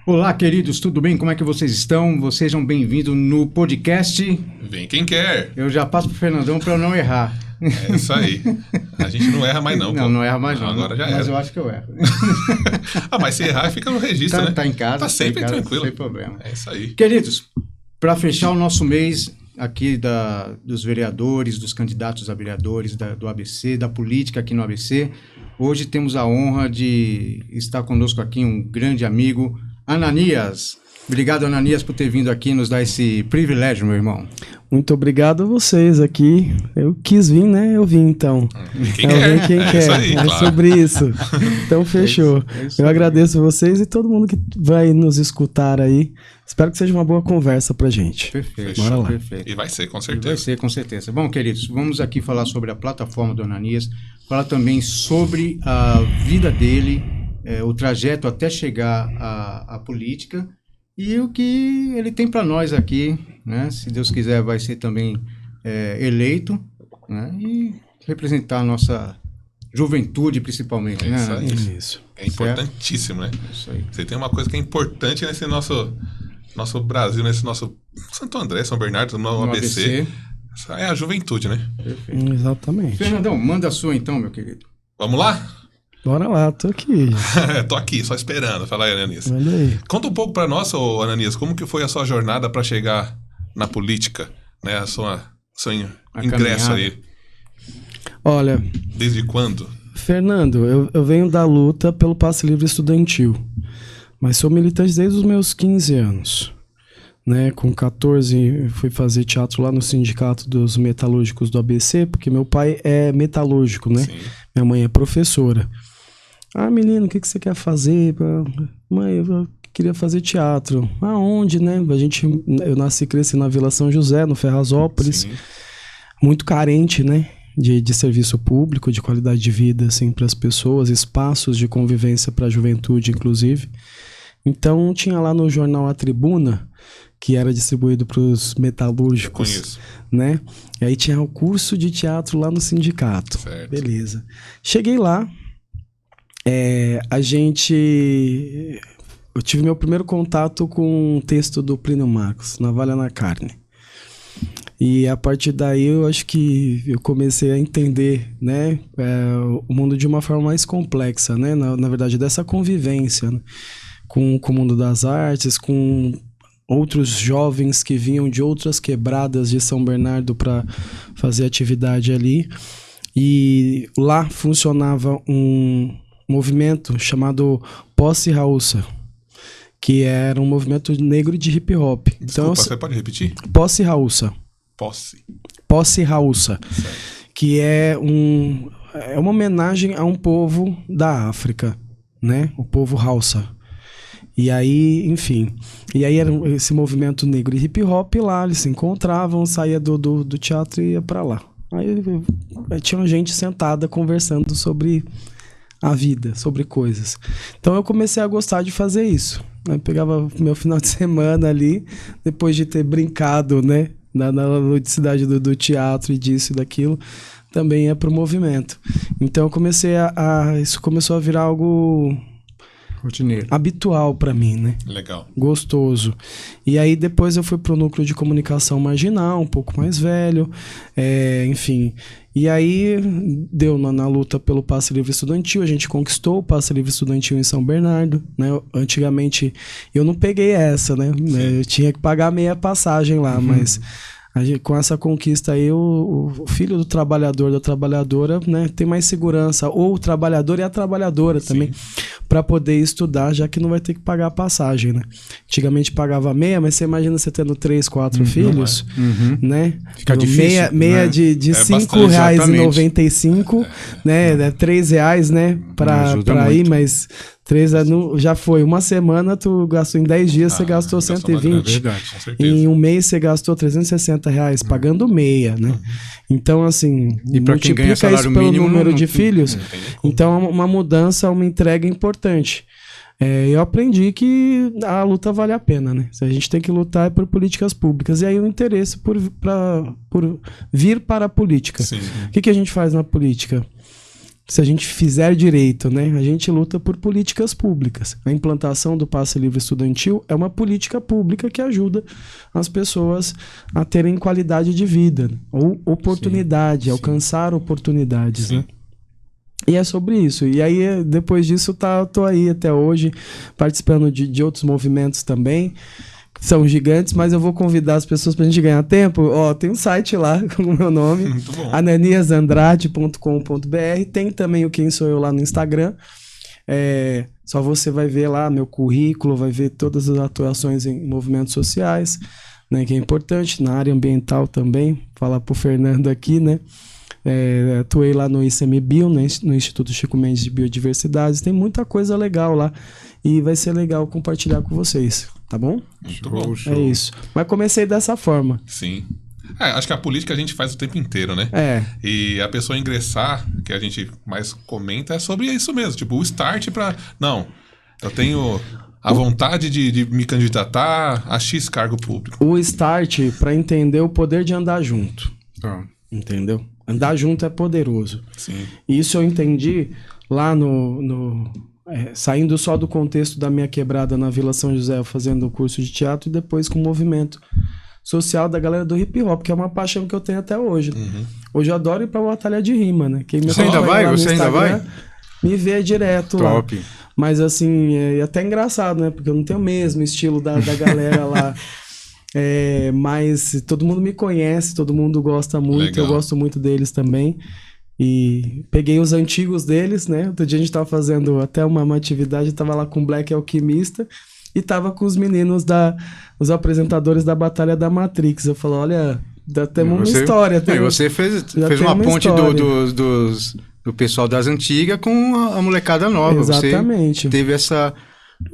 Olá, queridos, tudo bem? Como é que vocês estão? Vocês sejam bem-vindos no podcast. Vem quem quer. Eu já passo pro Fernandão para eu não errar. É isso aí. A gente não erra mais não. Não erra mais não. Agora já mas era. eu acho que eu erro. Mas se errar, fica no registro, né? Tá em casa. Tá sempre em casa, tranquilo. Sem problema. É isso aí. Queridos, para fechar o nosso mês aqui dos vereadores, dos candidatos a vereadores do ABC, da política aqui no ABC, hoje temos a honra de estar conosco aqui um grande amigo, Ananias. Obrigado, Ananias, por ter vindo aqui nos dar esse privilégio, meu irmão. Muito obrigado a vocês aqui. Eu quis vir, né? Eu vim, então. Quem quer. Isso aí, é claro. sobre isso. Então, fechou. Eu agradeço a vocês e todo mundo que vai nos escutar aí. Espero que seja uma boa conversa pra gente. Perfeito. Bora lá. Perfeito. E vai ser, com certeza. Vai ser, com certeza. Bom, queridos, vamos aqui falar sobre a plataforma do Ananias, falar também sobre a vida dele, o trajeto até chegar à política e o que ele tem para nós aqui, né? Se Deus quiser, vai ser também eleito, né? E representar a nossa juventude, principalmente, né? Isso. É importantíssimo, né? Isso aí. Você tem uma coisa que é importante nesse nosso Brasil, nesse nosso Santo André, São Bernardo, no ABC. Essa é a juventude, né? Perfeito. Exatamente. Fernandão, manda a sua então, meu querido. Vamos lá? Bora lá, tô aqui. Tô aqui, só esperando. Fala aí, Ananias. Manda aí. Conta um pouco pra nós, ô Ananias, como que foi a sua jornada para chegar na política, né? Seu ingresso caminhada. aí. Olha, Desde quando? Fernando, eu venho da luta pelo passe livre estudantil, mas sou militante desde os meus 15 anos. Né, com 14 fui fazer teatro lá no Sindicato dos Metalúrgicos do ABC, porque meu pai é metalúrgico, né? Sim. Minha mãe é professora. Ah, menino, o que você quer fazer? Mãe, eu queria fazer teatro. Aonde, né? Eu nasci e cresci na Vila São José, no Ferrazópolis. Sim. Muito carente, né? De serviço público, de qualidade de vida, assim, para as pessoas, espaços de convivência para a juventude, inclusive. Então, tinha lá no jornal A Tribuna, que era distribuído para os metalúrgicos. Conheço. Né? E aí tinha o curso de teatro lá no sindicato. Certo. Beleza. Cheguei lá, eu tive meu primeiro contato com um texto do Plínio Marcos, Navalha na Carne. E a partir daí eu acho que eu comecei a entender, né, o mundo de uma forma mais complexa, né? Na verdade, dessa convivência, né? Com o mundo das artes, com outros jovens que vinham de outras quebradas de São Bernardo para fazer atividade ali. E lá funcionava um movimento chamado Posse Raúça, que era um movimento negro de hip hop. Desculpa, Então, você pode repetir? Posse Raúça. Posse Raúça, que é uma homenagem a um povo da África, né? O povo Hausa. E aí, enfim, era esse movimento negro e hip hop lá, eles se encontravam, saía do teatro e ia pra lá. Aí tinha gente sentada conversando sobre a vida, sobre coisas. Então eu comecei a gostar de fazer isso. Eu pegava meu final de semana ali, depois de ter brincado, né, na ludicidade do teatro e disso e daquilo, também ia pro movimento. Então eu comecei isso começou a virar algo rotineiro, habitual para mim, né? Legal. Gostoso. E aí depois eu fui pro núcleo de comunicação marginal, um pouco mais velho, enfim. E aí deu na luta pelo passe livre estudantil, a gente conquistou o passe livre estudantil em São Bernardo, né? Antigamente eu não peguei essa, né? Eu tinha que pagar meia passagem lá, mas com essa conquista aí, o filho do trabalhador, da trabalhadora, né, tem mais segurança, ou o trabalhador e a trabalhadora também, para poder estudar, já que não vai ter que pagar a passagem, né? Antigamente pagava meia, mas você imagina você tendo 3, 4 filhos, né? Fica difícil, meia né? de R$5,95, né? R$3, né? Para ir, mas 3 já foi. Uma semana, tu gastou em 10 dias, você gastou 120. Verdade, com certeza. Em um mês, você gastou R$360 pagando meia, né? Então, assim, E pra quem ganha multiplica salário isso pelo mínimo, número não de tem- filhos. Então, uma mudança, uma entrega importante. Eu aprendi que a luta vale a pena, né? A gente tem que lutar por políticas públicas. E aí o interesse por vir para a política. Sim. O que a gente faz na política? se a gente fizer direito, né? A gente luta por políticas públicas. A implantação do passe livre estudantil é uma política pública que ajuda as pessoas a terem qualidade de vida, ou oportunidade, alcançar oportunidades, né? E é sobre isso. E aí, depois disso, tô aí até hoje, participando de outros movimentos também, que são gigantes, mas eu vou convidar as pessoas pra gente ganhar tempo. Ó, tem um site lá com o meu nome, ananiasandrade.com.br. Tem também o Quem Sou Eu lá no Instagram. Só você vai ver lá meu currículo, vai ver todas as atuações em movimentos sociais, né, que é importante, na área ambiental também. Falar pro Fernando aqui, né? Atuei lá no ICMBio, né, no Instituto Chico Mendes de Biodiversidade. Tem muita coisa legal lá e vai ser legal compartilhar com vocês, tá bom? Muito bom. É isso. Mas comecei dessa forma. Sim. Acho que a política a gente faz o tempo inteiro, né? E a pessoa ingressar, que a gente mais comenta, é sobre isso mesmo. Tipo, o start pra... Não, eu tenho a vontade de me candidatar a X cargo público. O start para entender o poder de andar junto. Entendeu? Andar junto é poderoso. Sim. E isso eu entendi lá saindo só do contexto da minha quebrada na Vila São José, fazendo o curso de teatro e depois com o movimento social da galera do hip hop, que é uma paixão que eu tenho até hoje. Hoje eu adoro ir pra batalha de rima, né? Quem me Você ainda vai? Você ainda vai? Me vê direto Top. lá. Mas assim, é até engraçado, né? Porque eu não tenho o mesmo estilo da galera lá. Mas todo mundo me conhece, todo mundo gosta muito, Legal. Eu gosto muito deles também. E peguei os antigos deles, né? Outro dia a gente tava fazendo até uma atividade, tava lá com o Black Alquimista e tava com os meninos os apresentadores da Batalha da Matrix. Eu falei, olha, temos uma história. Você fez uma ponte do pessoal das antigas com a molecada nova. Exatamente. Você teve essa...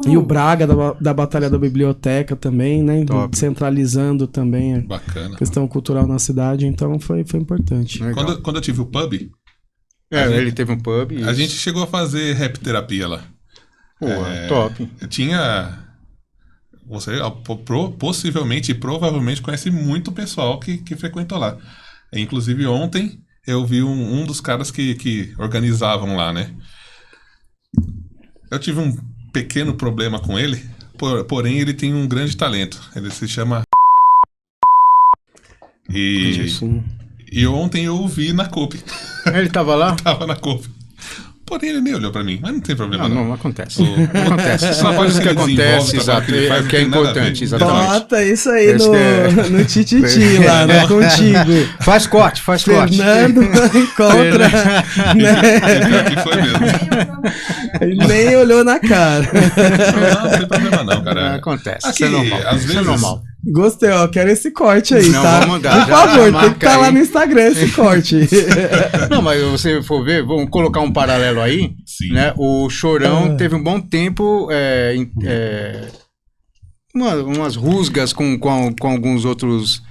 E o Braga da Batalha da Biblioteca também, né? Top. Centralizando também Bacana. a questão cultural na cidade, então foi importante. Quando eu tive o pub... ele teve um pub. A gente chegou a fazer rap terapia lá. Pô, top. Tinha... Você possivelmente e provavelmente conhece muito pessoal que frequentou lá. Inclusive ontem eu vi um dos caras que organizavam lá, né? Eu tive um pequeno problema com ele, porém ele tem um grande talento. Ele se chama... E ontem eu o vi na COP. Ele tava lá? Tava na COP. Porém, ele nem olhou pra mim, mas não tem problema. Não acontece. Acontece. São coisas que acontecem, exato. Que é importante, exatamente. Bota isso aí no Tititi lá, né? Contigo. Faz corte. Fernando encontra. Que foi mesmo. Ele nem olhou na cara. Não tem problema não, cara. Acontece. Aqui, isso é normal. Às vezes... Isso é normal. Gostei, ó. Quero esse corte aí, não, tá? Vamos dar, por favor, tem que estar aí. lá no Instagram esse corte. Não, mas se você for ver, vamos colocar um paralelo aí. Sim. Né? O Chorão teve um bom tempo umas rusgas com alguns outros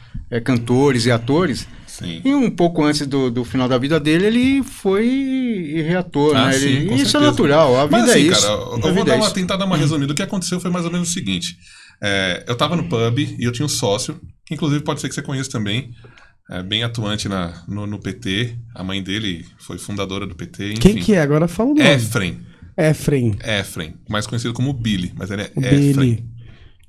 cantores e atores. Sim. E um pouco antes do final da vida dele, ele foi reator, né? Sim, isso certeza. é natural, a vida Mas, assim, é isso. Cara, eu vou tentar dar uma resumida. O que aconteceu foi mais ou menos o seguinte. Eu tava no pub e eu tinha um sócio, que inclusive pode ser que você conheça também, bem atuante no PT. A mãe dele foi fundadora do PT, enfim. Quem que é? Agora fala o nome. Efrem, mais conhecido como Billy, mas ele é Billy. Efrem.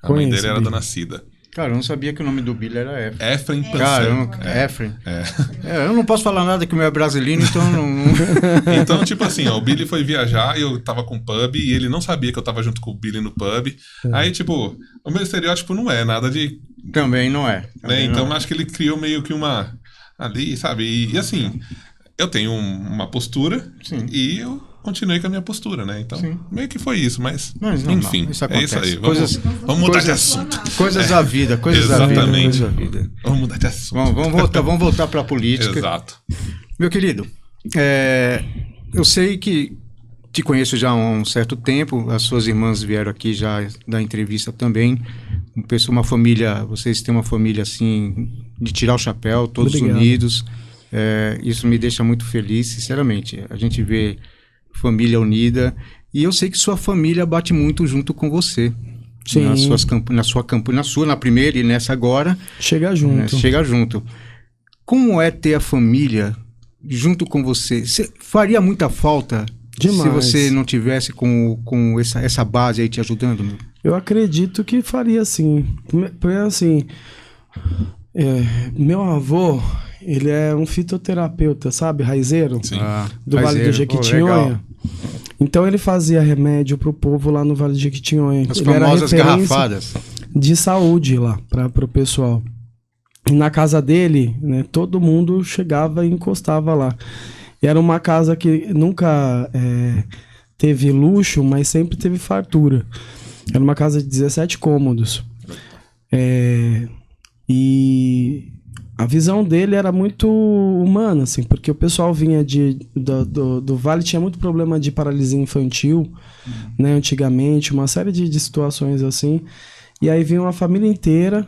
A mãe dele era Dona Cida. Cara, eu não sabia que o nome do Billy era Efrem. Efrem Pansan. Cara, Efrem. Eu não posso falar nada que o meu é brasileiro, então não... Então, tipo assim, ó, o Billy foi viajar e eu tava com o pub e ele não sabia que eu tava junto com o Billy no pub. Aí, tipo, o meu estereótipo não é nada de... Também não é. Também então, não. acho que ele criou meio que uma... Ali, sabe? E assim, eu tenho uma postura. Sim. E eu continuei com a minha postura, né? Então, sim, meio que foi isso, mas enfim, isso é isso aí. Vamos mudar de assunto. Coisas da vida, Exatamente. da vida. Vamos mudar de assunto. Vamos voltar para a política. Exato. Meu querido, eu sei que te conheço já há um certo tempo, as suas irmãs vieram aqui já dar entrevista também. Uma família, vocês têm uma família assim, de tirar o chapéu, todos Obrigado. unidos. Isso me deixa muito feliz, sinceramente. A gente vê família unida, e eu sei que sua família bate muito junto com você. Sim. Na primeira e nessa agora. Chega junto. Chega junto. Como é ter a família junto com você, faria muita falta Demais. se você não tivesse com essa base aí te ajudando? Meu? Eu acredito que faria sim. Porque assim, meu avô, ele é um fitoterapeuta, sabe? Raizeiro. Sim. Do Vale do Jequitinhonha. Então ele fazia remédio pro povo lá no Vale do Jequitinhonha. As Ele era famosas referência garrafadas. de saúde lá pro pessoal. E na casa dele, né, todo mundo chegava e encostava lá. E era uma casa que nunca teve luxo, mas sempre teve fartura. Era uma casa de 17 cômodos. E a visão dele era muito humana, assim, porque o pessoal vinha do Vale, tinha muito problema de paralisia infantil, né, antigamente, uma série de situações assim. E aí vinha uma família inteira,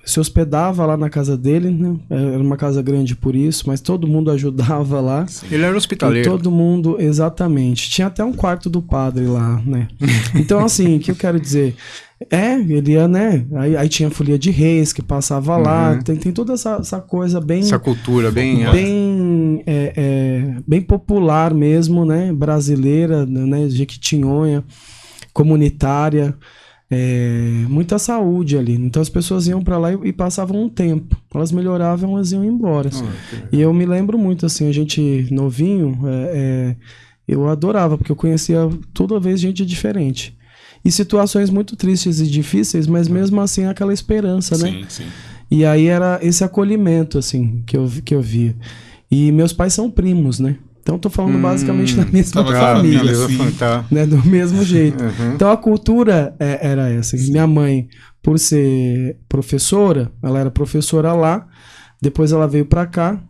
se hospedava lá na casa dele, né? Era uma casa grande por isso, mas todo mundo ajudava lá. Ele era hospitaleiro. E todo mundo, exatamente. Tinha até um quarto do padre lá, né? Então, assim, o que eu quero dizer? Ele ia, né? Aí tinha a folia de reis que passava lá. Tem toda essa coisa bem... Essa cultura bem bem popular mesmo, né? Brasileira, né? Jequitinhonha, comunitária. Muita saúde ali. Então as pessoas iam pra lá e passavam um tempo. Elas melhoravam, elas iam embora. E eu me lembro muito, assim, a gente novinho, eu adorava, porque eu conhecia toda vez gente diferente. E situações muito tristes e difíceis, mas mesmo assim aquela esperança, né? Sim, sim. E aí era esse acolhimento, assim, que eu via. E meus pais são primos, né? Então tô falando basicamente da mesma família, né? Do mesmo jeito. Então a cultura era essa. Minha mãe, por ser professora, ela era professora lá, depois ela veio para cá,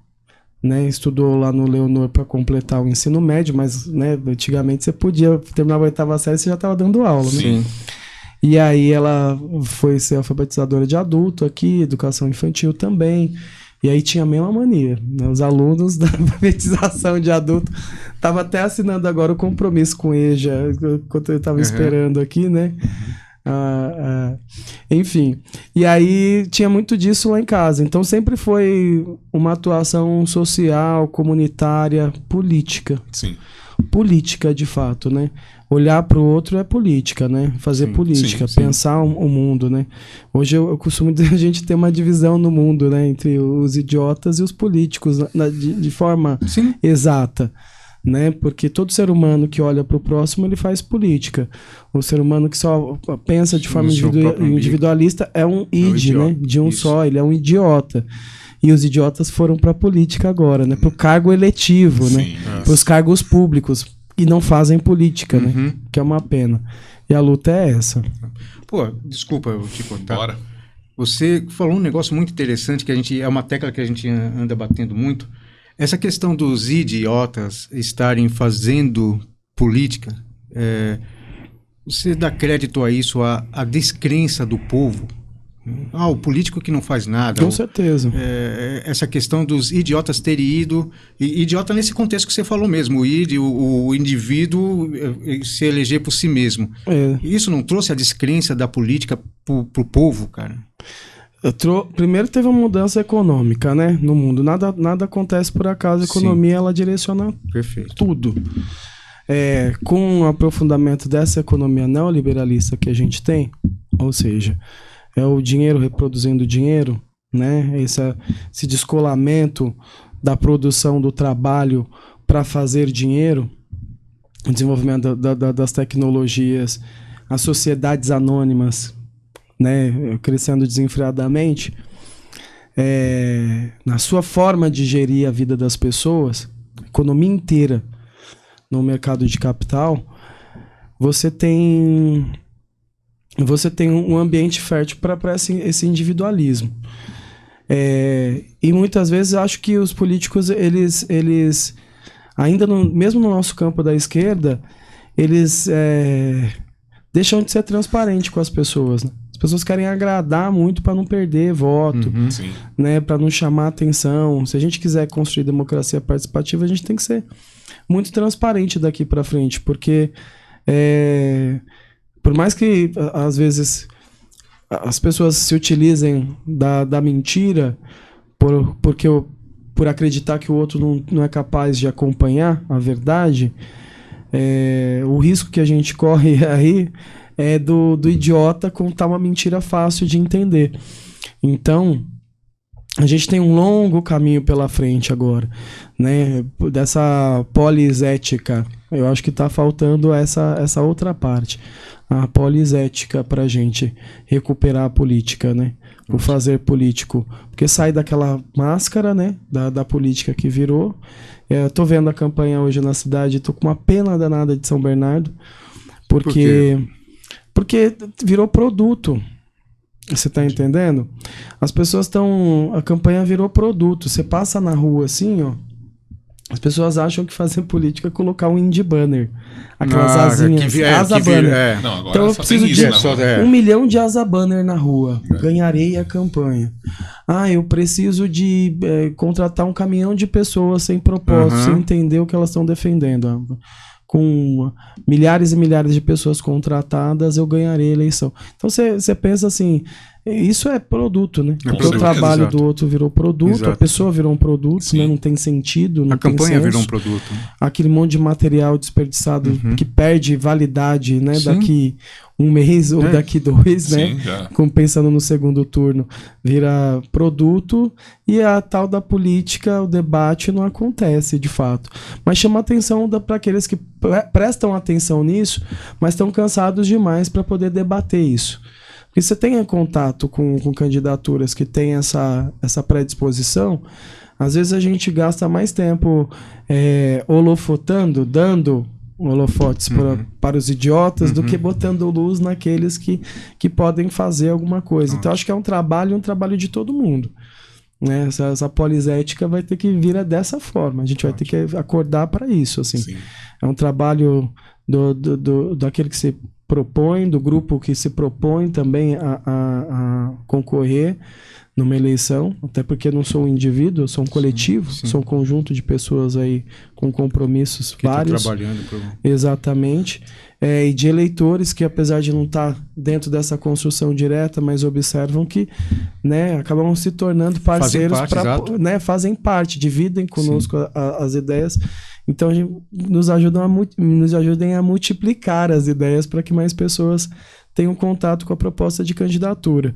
né? Estudou lá no Leonor para completar o ensino médio, mas, né, antigamente você podia terminar a 8ª série e você já estava dando aula, né? Sim. E aí ela foi ser alfabetizadora de adulto aqui, educação infantil também. E aí tinha a mesma mania, né? Os alunos da alfabetização de adulto estavam até assinando agora o compromisso com EJA, enquanto eu estava esperando aqui, né? Enfim, e aí tinha muito disso lá em casa. Então sempre foi uma atuação social, comunitária, política. Sim. Política, de fato, né? Olhar para o outro é política, né? Fazer política, pensar o mundo, né? Hoje eu costumo dizer que a gente tem uma divisão no mundo, né? Entre os idiotas e os políticos, de forma exata, né? Porque todo ser humano que olha para o próximo, ele faz política. O ser humano que só pensa de forma individualista é um id, né? De um só, ele é um idiota. E os idiotas foram para a política agora, né? Para o cargo eletivo, né? Para os cargos públicos. E não fazem política, né? Que é uma pena. E a luta é essa. Pô, desculpa eu te cortar. Bora. Você falou um negócio muito interessante, que é uma tecla que a gente anda batendo muito. Essa questão dos idiotas estarem fazendo política, você dá crédito a isso, a descrença do povo? O político que não faz nada. Com certeza. Essa questão dos idiotas terem ido... Idiota nesse contexto que você falou mesmo. O indivíduo se eleger por si mesmo. Isso não trouxe a descrença da política pro povo, cara? Primeiro teve uma mudança econômica, né? No mundo. Nada acontece por acaso. A economia, ela direciona tudo. Com o aprofundamento dessa economia neoliberalista que a gente tem, ou seja... É o dinheiro reproduzindo dinheiro, né? Esse descolamento da produção do trabalho para fazer dinheiro, o desenvolvimento das tecnologias, as sociedades anônimas, né? Crescendo desenfreadamente, na sua forma de gerir a vida das pessoas, a economia inteira no mercado de capital, você tem um ambiente fértil para esse individualismo. E muitas vezes acho que os políticos, eles ainda mesmo no nosso campo da esquerda, eles deixam de ser transparentes com as pessoas, né? As pessoas querem agradar muito para não perder voto, né? Para não chamar atenção. Se a gente quiser construir democracia participativa, a gente tem que ser muito transparente daqui para frente, porque por mais que, às vezes, as pessoas se utilizem da mentira, porque por acreditar que o outro não é capaz de acompanhar a verdade, o risco que a gente corre aí é do idiota contar uma mentira fácil de entender. Então, a gente tem um longo caminho pela frente agora, né? Dessa polisética. Eu acho que está faltando essa outra parte. A polisética para a gente recuperar a política, né? O fazer político. Porque sai daquela máscara, né? Da política que virou. Tô vendo a campanha hoje na cidade, tô com uma pena danada de São Bernardo. Porque virou produto. Você tá entendendo? As pessoas estão... A campanha virou produto. Você passa na rua assim, ó. As pessoas acham que fazer política é colocar um indie banner. Aquelas asinhas. Asa banner. Não, agora então eu preciso de 1 milhão de asa banner na rua. Ganharei a campanha. Eu preciso de contratar um caminhão de pessoas sem propósito, sem entender o que elas estão defendendo. Com milhares e milhares de pessoas contratadas, eu ganharei a eleição. Então você pensa assim, isso é produto, né? Porque o trabalho do outro virou produto, a pessoa virou um produto, né? Não tem sentido, não tem campanha senso. Virou um produto. Aquele monte de material desperdiçado que perde validade, né? Daqui um mês ou daqui 2, né? Como pensando no segundo turno, vira produto e a tal da política, o debate não acontece de fato. Mas chama atenção para aqueles que prestam atenção nisso, mas estão cansados demais para poder debater isso. Porque você tem contato com candidaturas que têm essa predisposição, às vezes a gente gasta mais tempo holofotando, dando holofotes para os idiotas do que botando luz naqueles que podem fazer alguma coisa. Então acho que é um trabalho de todo mundo. Né? Essa polisética vai ter que vir dessa forma. A gente vai ter que acordar para isso. Assim. É um trabalho daquele que se propõe, do grupo que se propõe também a concorrer numa eleição, até porque não sou um indivíduo, eu sou um coletivo, sou um conjunto de pessoas aí com compromissos que vários. Trabalhando Exatamente. E de eleitores que, apesar de não estar dentro dessa construção direta, mas observam que, né, acabam se tornando parceiros, fazem parte, dividem conosco as ideias. Então, nos ajudem a multiplicar as ideias para que mais pessoas tenham contato com a proposta de candidatura.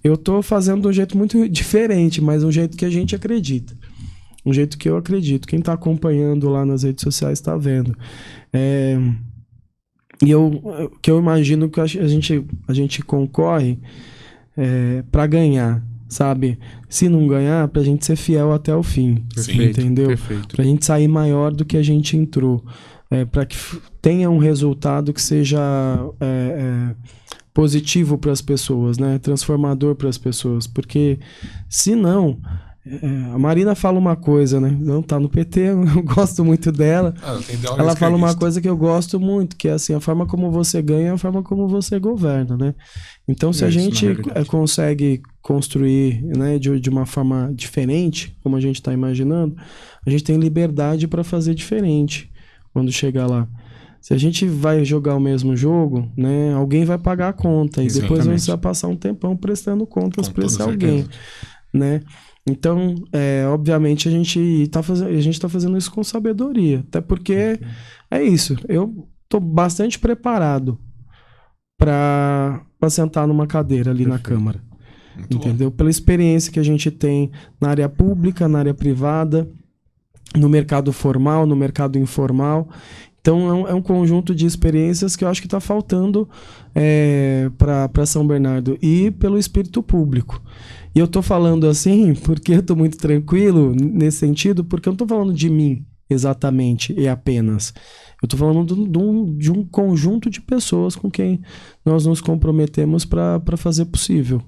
Eu estou fazendo de um jeito muito diferente, mas um jeito que a gente acredita. Um jeito que eu acredito. Quem está acompanhando lá nas redes sociais está vendo. E eu imagino que a gente concorre para ganhar, sabe? Se não ganhar, para a gente ser fiel até o fim. Perfeito, entendeu? Para a gente sair maior do que a gente entrou. Para que tenha um resultado que seja positivo para as pessoas, né? Transformador para as pessoas. Porque, se não... a Marina fala uma coisa, né? Não tá no PT, eu gosto muito dela. Ela fala uma coisa que eu gosto muito, que é assim, a forma como você ganha é a forma como você governa, né? Então, se a gente consegue construir, né, de uma forma diferente, como a gente está imaginando, a gente tem liberdade para fazer diferente quando chegar lá. Se a gente vai jogar o mesmo jogo, né, alguém vai pagar a conta. E depois você vai passar um tempão prestando contas para esse alguém, né? Então, obviamente, a gente tá fazendo isso com sabedoria. Até porque é isso. Eu estou bastante preparado para sentar numa cadeira ali na Câmara. Muito entendeu? Bom. Pela experiência que a gente tem na área pública, na área privada, no mercado formal, no mercado informal. Então, é um conjunto de experiências que eu acho que está faltando para São Bernardo. E pelo espírito público. E eu tô falando assim porque eu tô muito tranquilo nesse sentido, porque eu não tô falando de mim exatamente e apenas. Eu tô falando de um conjunto de pessoas com quem nós nos comprometemos para fazer possível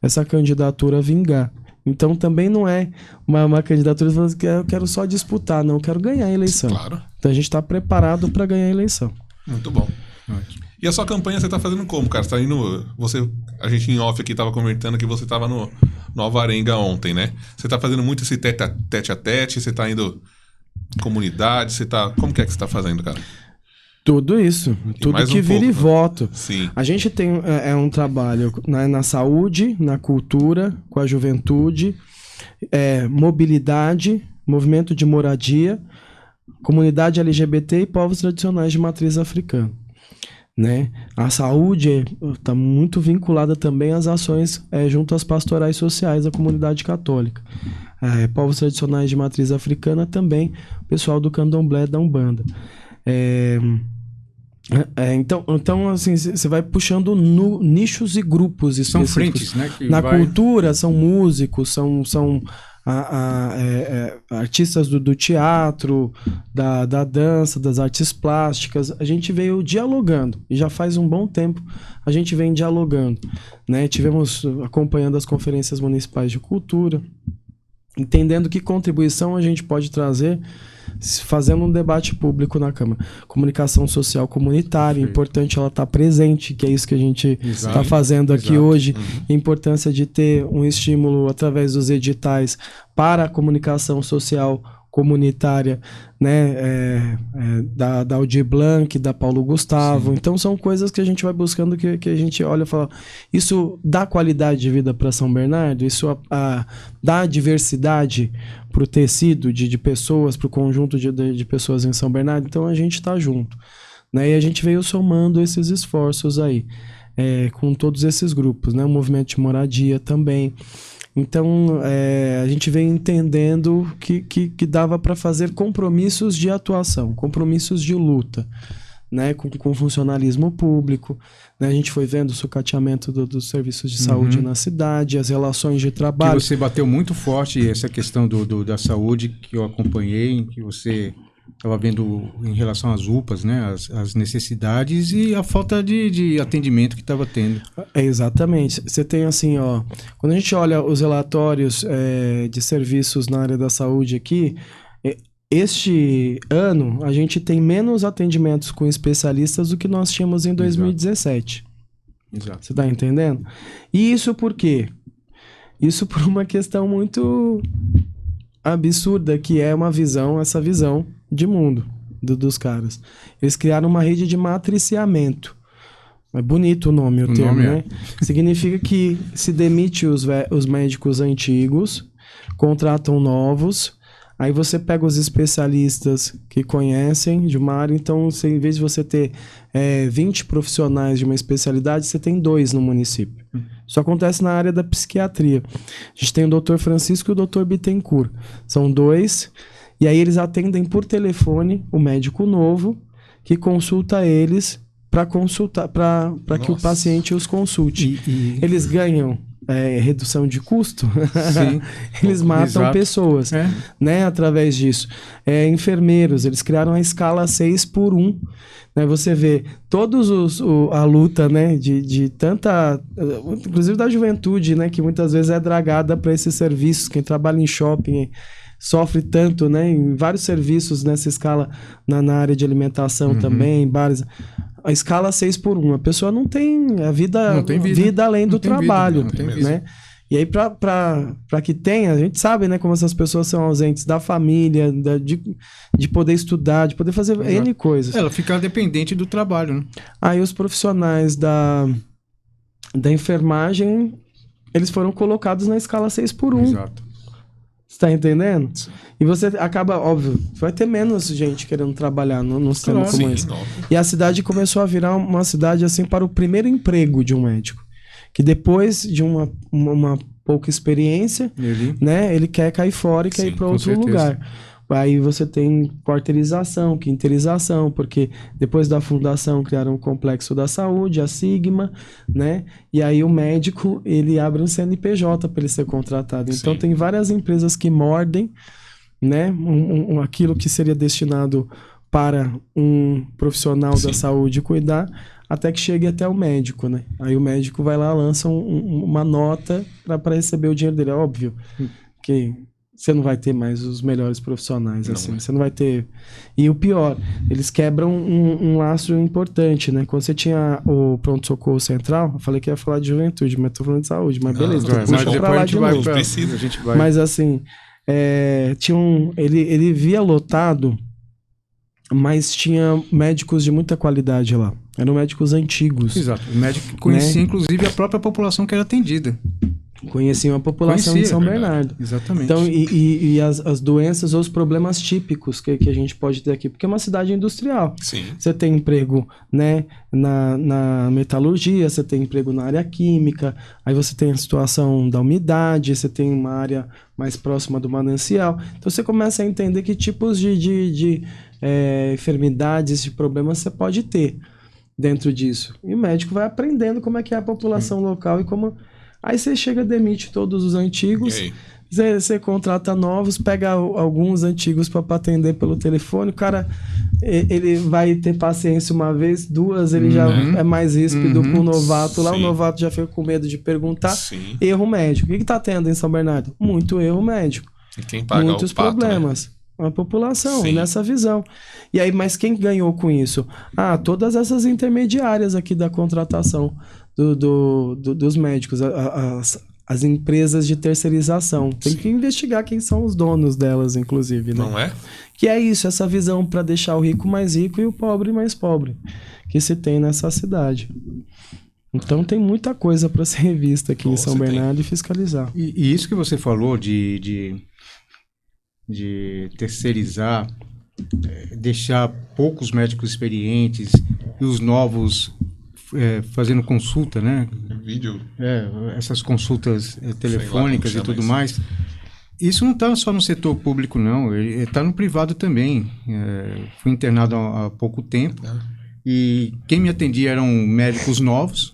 essa candidatura vingar. Então também não é uma candidatura que eu quero só disputar, não, eu quero ganhar a eleição. Claro. Então a gente está preparado para ganhar a eleição. Muito bom. E a sua campanha você tá fazendo como, cara? Você tá indo... A gente em off aqui tava comentando que você tava no Alvarenga ontem, né? Você tá fazendo muito esse tete a tete, você tá indo em comunidade, você tá... Como que é que você tá fazendo, cara? Tudo isso. Tudo que vira e voto. Sim. A gente tem um trabalho na saúde, na cultura, com a juventude, mobilidade, movimento de moradia, comunidade LGBT e povos tradicionais de matriz africana. Né? A saúde está muito vinculada também às ações junto às pastorais sociais da comunidade católica. Povos tradicionais de matriz africana também, pessoal do candomblé da Umbanda. Então, assim, você vai puxando nichos e grupos específicos. São frentes, né? Na cultura, são músicos, são artistas do teatro, da dança, das artes plásticas. A gente veio dialogando, e já faz um bom tempo a gente vem dialogando, né? Tivemos acompanhando as conferências municipais de cultura, entendendo que contribuição a gente pode trazer fazendo um debate público na Câmara. Comunicação social comunitária, importante ela estar presente, que é isso que a gente está fazendo aqui hoje. A importância de ter um estímulo através dos editais para a comunicação social comunitária, né, da Aldir Blanc, da Paulo Gustavo. Sim. Então são coisas que a gente vai buscando, que a gente olha e fala, isso dá qualidade de vida para São Bernardo, isso dá diversidade para o tecido de pessoas, para o conjunto de pessoas em São Bernardo. Então a gente está junto, né, e a gente veio somando esses esforços aí, com todos esses grupos, né, o movimento de moradia também. Então, a gente vem entendendo que dava para fazer compromissos de atuação, compromissos de luta, né, com funcionalismo público, né, a gente foi vendo o sucateamento dos serviços de saúde na cidade, as relações de trabalho. Que você bateu muito forte essa questão da saúde, que eu acompanhei, que você estava vendo em relação às UPAs, né, as necessidades e a falta de atendimento que estava tendo. Exatamente. Você tem assim, ó, quando a gente olha os relatórios de serviços na área da saúde aqui, este ano a gente tem menos atendimentos com especialistas do que nós tínhamos em 2017. Exato. Você está entendendo? E isso por quê? Isso por uma questão muito absurda, que é essa visão de mundo dos caras. Eles criaram uma rede de matriciamento. É bonito o nome, o termo, né? Significa que se demite os médicos antigos, contratam novos, aí você pega os especialistas que conhecem de uma área, então em vez de você ter 20 profissionais de uma especialidade, você tem 2 no município. Isso acontece na área da psiquiatria. A gente tem o Dr. Francisco e o Dr. Bittencourt. São 2, e aí eles atendem por telefone o médico novo, que consulta eles para que o paciente os consulte. Eles ganham redução de custo. Sim. Eles matam pessoas, né, através disso. Enfermeiros, eles criaram a escala 6x1. Né, você vê todos a luta, né, de tanta, inclusive da juventude, né, que muitas vezes é dragada para esses serviços. Quem trabalha em shopping sofre tanto, né, em vários serviços nessa escala, na área de alimentação também, bares. A escala 6x1, a pessoa não tem vida além do trabalho, né? E aí, para que tenha, a gente sabe, né, como essas pessoas são ausentes da família, de poder estudar, de poder fazer N coisas. Ela fica dependente do trabalho, né? Aí os profissionais da enfermagem, eles foram colocados na escala 6x1. Exato. Você tá entendendo? Sim. E você acaba, óbvio, vai ter menos gente querendo trabalhar num sistema como esse. E a cidade começou a virar uma cidade assim para o primeiro emprego de um médico. Que depois de uma pouca experiência, né, ele quer cair fora e quer ir para outro lugar. Aí você tem quarteirização, quinteirização, porque depois da fundação criaram o Complexo da Saúde, a Sigma, né? E aí o médico, ele abre um CNPJ para ele ser contratado. Então tem várias empresas que mordem, né, aquilo que seria destinado para um profissional da saúde cuidar, até que chegue até o médico, né? Aí o médico vai lá, lança uma nota para receber o dinheiro dele. É óbvio que você não vai ter mais os melhores profissionais, assim. Você não vai ter... E o pior, eles quebram um laço importante, né? Quando você tinha o pronto-socorro central, eu falei que ia falar de juventude, mas tô falando de saúde. Mas beleza, puxa pra lá de novo. Mas assim, ele via lotado, mas tinha médicos de muita qualidade lá. Eram médicos antigos. Exato. O médico conhecia, né, inclusive, a própria população que era atendida. Conheciam a população de São Bernardo. Exatamente. Então, e as doenças ou os problemas típicos que a gente pode ter aqui, porque é uma cidade industrial. Sim. Você tem emprego, né, na metalurgia, você tem emprego na área química, aí você tem a situação da umidade, você tem uma área mais próxima do manancial. Então você começa a entender que tipos de enfermidades, de problemas você pode ter dentro disso. E o médico vai aprendendo como é que é a população local e como... Aí você chega, demite todos os antigos, você contrata novos, pega alguns antigos para atender pelo telefone, o cara ele vai ter paciência uma vez, duas, ele já é mais ríspido com o novato lá, o novato já fica com medo de perguntar. Sim. Erro médico. O que tá tendo em São Bernardo? Muito erro médico. E quem paga muitos o pato, problemas. Né? A população, Sim. nessa visão. E aí, mas quem ganhou com isso? Todas essas intermediárias aqui da contratação dos médicos, as empresas de terceirização. Tem que investigar quem são os donos delas, inclusive, né? Não é? Que é isso, essa visão para deixar o rico mais rico e o pobre mais pobre, que se tem nessa cidade. Então tem muita coisa para ser revista aqui em São Bernardo e fiscalizar. E isso que você falou de terceirizar, deixar poucos médicos experientes e os novos fazendo consulta, né? Vídeo. Essas consultas telefônicas e tudo mais. Isso não está só no setor público, não. Está no privado também. Fui internado há pouco tempo e quem me atendia eram médicos novos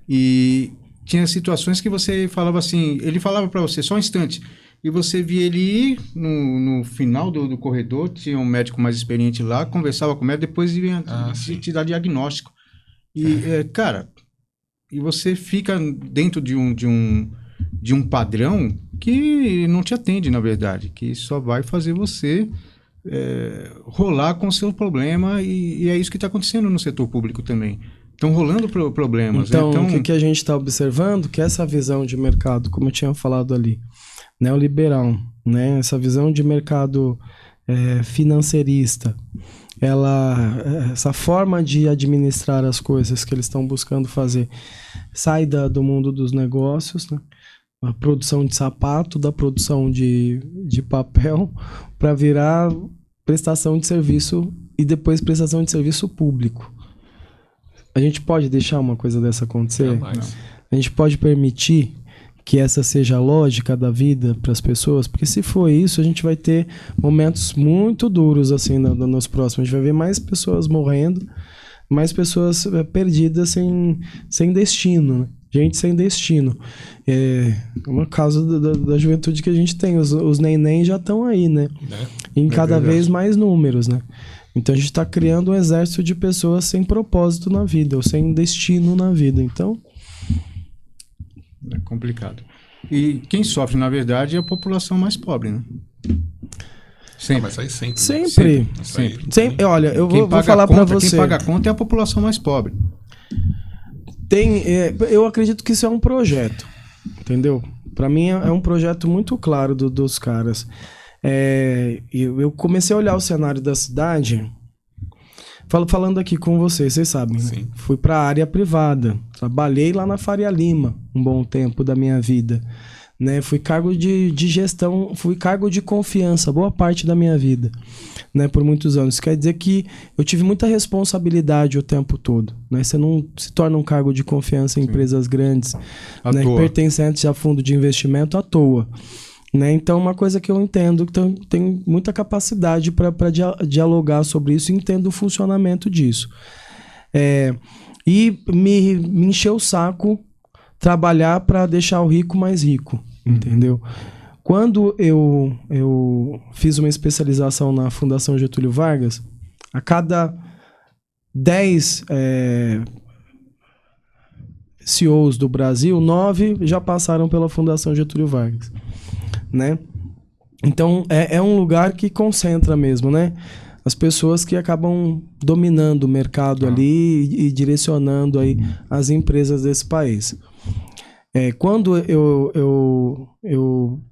e tinha situações que você falava assim, ele falava para você só um instante e você via ele ir no final do corredor, tinha um médico mais experiente lá, conversava com o médico, depois ia te dar diagnóstico. E, cara, e você fica dentro de um padrão que não te atende, na verdade, que só vai fazer você rolar com o seu problema e é isso que está acontecendo no setor público também. Estão rolando problemas. Então, o que a gente está observando? Que essa visão de mercado, como eu tinha falado ali, neoliberal, né? Essa visão de mercado financeirista, essa forma de administrar as coisas que eles estão buscando fazer sai do mundo dos negócios, né? A produção de sapato, da produção de papel, para virar prestação de serviço e depois prestação de serviço público. A gente pode deixar uma coisa dessa acontecer? Não. A gente pode permitir que essa seja a lógica da vida para as pessoas? Porque se for isso, a gente vai ter momentos muito duros assim nos próximos. A gente vai ver mais pessoas morrendo, mais pessoas perdidas sem destino, né? Gente sem destino. É uma causa da juventude que a gente tem. Os neném já estão aí, né? Em cada vez mais números, né? Então a gente está criando um exército de pessoas sem propósito na vida, ou sem destino na vida. Então... é complicado. E quem sofre, na verdade, é a população mais pobre, né? Sempre. Mas aí sempre. Sempre. Olha, eu vou falar para você. Quem paga a conta é a população mais pobre. Eu acredito que isso é um projeto, entendeu? Para mim é um projeto muito claro dos caras. Eu comecei a olhar o cenário da cidade, falando aqui com vocês sabem, né? Fui para a área privada, trabalhei lá na Faria Lima um bom tempo da minha vida, né? Fui cargo de gestão, fui cargo de confiança boa parte da minha vida, né? Por muitos anos. Isso quer dizer que eu tive muita responsabilidade o tempo todo, né? Você não se torna um cargo de confiança em empresas grandes, né? Pertencentes a fundo de investimento à toa. Né? Então, uma coisa que eu entendo, que tem muita capacidade para dialogar sobre isso e entendo o funcionamento disso. E me encheu o saco trabalhar para deixar o rico mais rico, entendeu? Quando eu fiz uma especialização na Fundação Getúlio Vargas, a cada 10 CEOs do Brasil, 9 já passaram pela Fundação Getúlio Vargas. Né? Então é um lugar que concentra mesmo, né? As pessoas que acabam dominando o mercado ali e direcionando aí as empresas desse país. Quando eu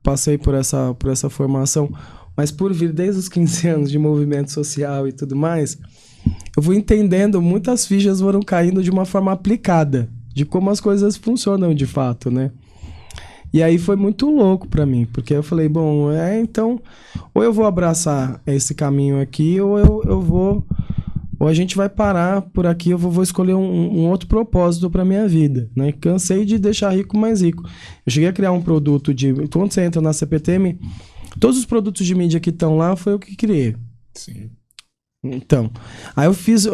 passei por essa formação, mas por vir desde os 15 anos de movimento social e tudo mais, eu fui entendendo, muitas fichas foram caindo de uma forma aplicada, de como as coisas funcionam de fato, né? E aí foi muito louco pra mim, porque eu falei, bom, então, ou eu vou abraçar esse caminho aqui, ou eu vou, ou a gente vai parar por aqui, eu vou escolher um outro propósito pra minha vida, né? Cansei de deixar rico mais rico. Eu cheguei a criar um produto quando você entra na CPTM, todos os produtos de mídia que estão lá, foi eu que criei. Sim. Então, aí eu fiz,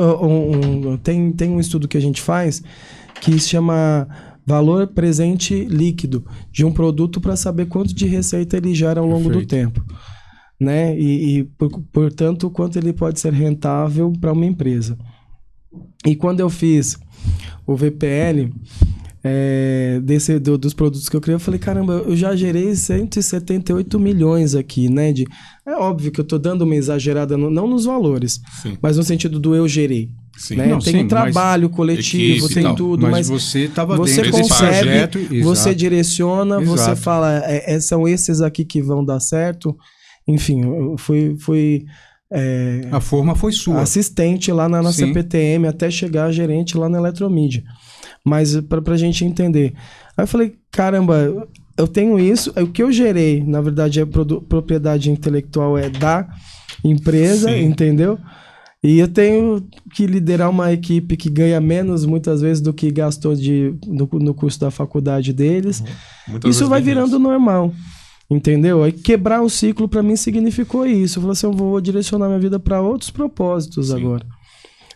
tem um estudo que a gente faz, que se chama valor presente líquido de um produto para saber quanto de receita ele gera ao longo do tempo, né? Portanto, quanto ele pode ser rentável para uma empresa. E quando eu fiz o VPL dos produtos que eu criei, eu falei, caramba, eu já gerei 178 milhões aqui, né? É óbvio que eu tô dando uma exagerada, não nos valores, Sim. mas no sentido do eu gerei. Sim. Né? Não, tem sim, um trabalho coletivo, equipe, tem tal. tudo, mas você estava você dentro desse concebe, projeto, você exato. direciona, você Exato. fala, são esses aqui que vão dar certo. Enfim, eu fui A forma foi sua. assistente lá na Sim. CPTM até chegar a gerente lá na Eletromídia. Mas pra gente entender. Aí eu falei, caramba, eu tenho isso, o que eu gerei, na verdade, propriedade intelectual da empresa, Sim. entendeu? E eu tenho que liderar uma equipe que ganha menos, muitas vezes, do que gastou no custo da faculdade deles. Muitas Isso vezes vai bem virando menos. normal, entendeu? Aí quebrar o ciclo, para mim, significou isso. Eu falei assim, eu vou direcionar minha vida para outros propósitos agora,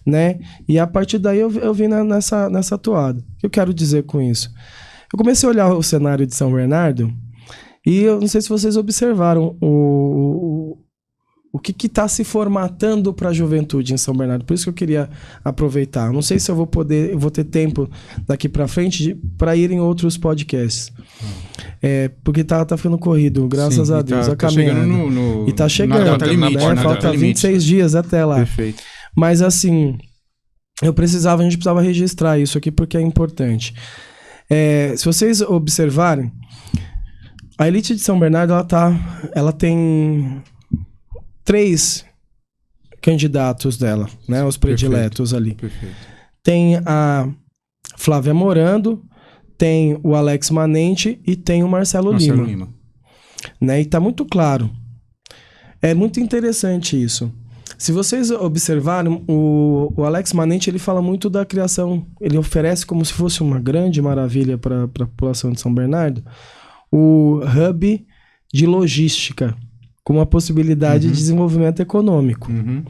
né? E a partir daí eu vim nessa toada. O que eu quero dizer com isso? Eu comecei a olhar o cenário de São Bernardo e eu não sei se vocês observaram o que está se formatando para a juventude em São Bernardo. Por isso que eu queria aproveitar. Eu não sei se eu vou ter tempo daqui para frente para ir em outros podcasts. Porque tá ficando corrido, graças Sim, a Deus, a tá caminhada. chegando E tá na chegando, data limite, né? na data Falta limite. 26 dias até lá. Perfeito. Mas assim, a gente precisava registrar isso aqui porque é importante. Se vocês observarem, a elite de São Bernardo, ela tem 3 candidatos dela, né? Os prediletos ali. Perfeito. Tem a Flávia Morando, tem o Alex Manente e tem o Marcelo Lima. Né? E tá muito claro. É muito interessante isso. Se vocês observarem, o Alex Manente, ele fala muito da criação, ele oferece como se fosse uma grande maravilha para a população de São Bernardo, o hub de logística, com uma possibilidade de desenvolvimento econômico. Uhum.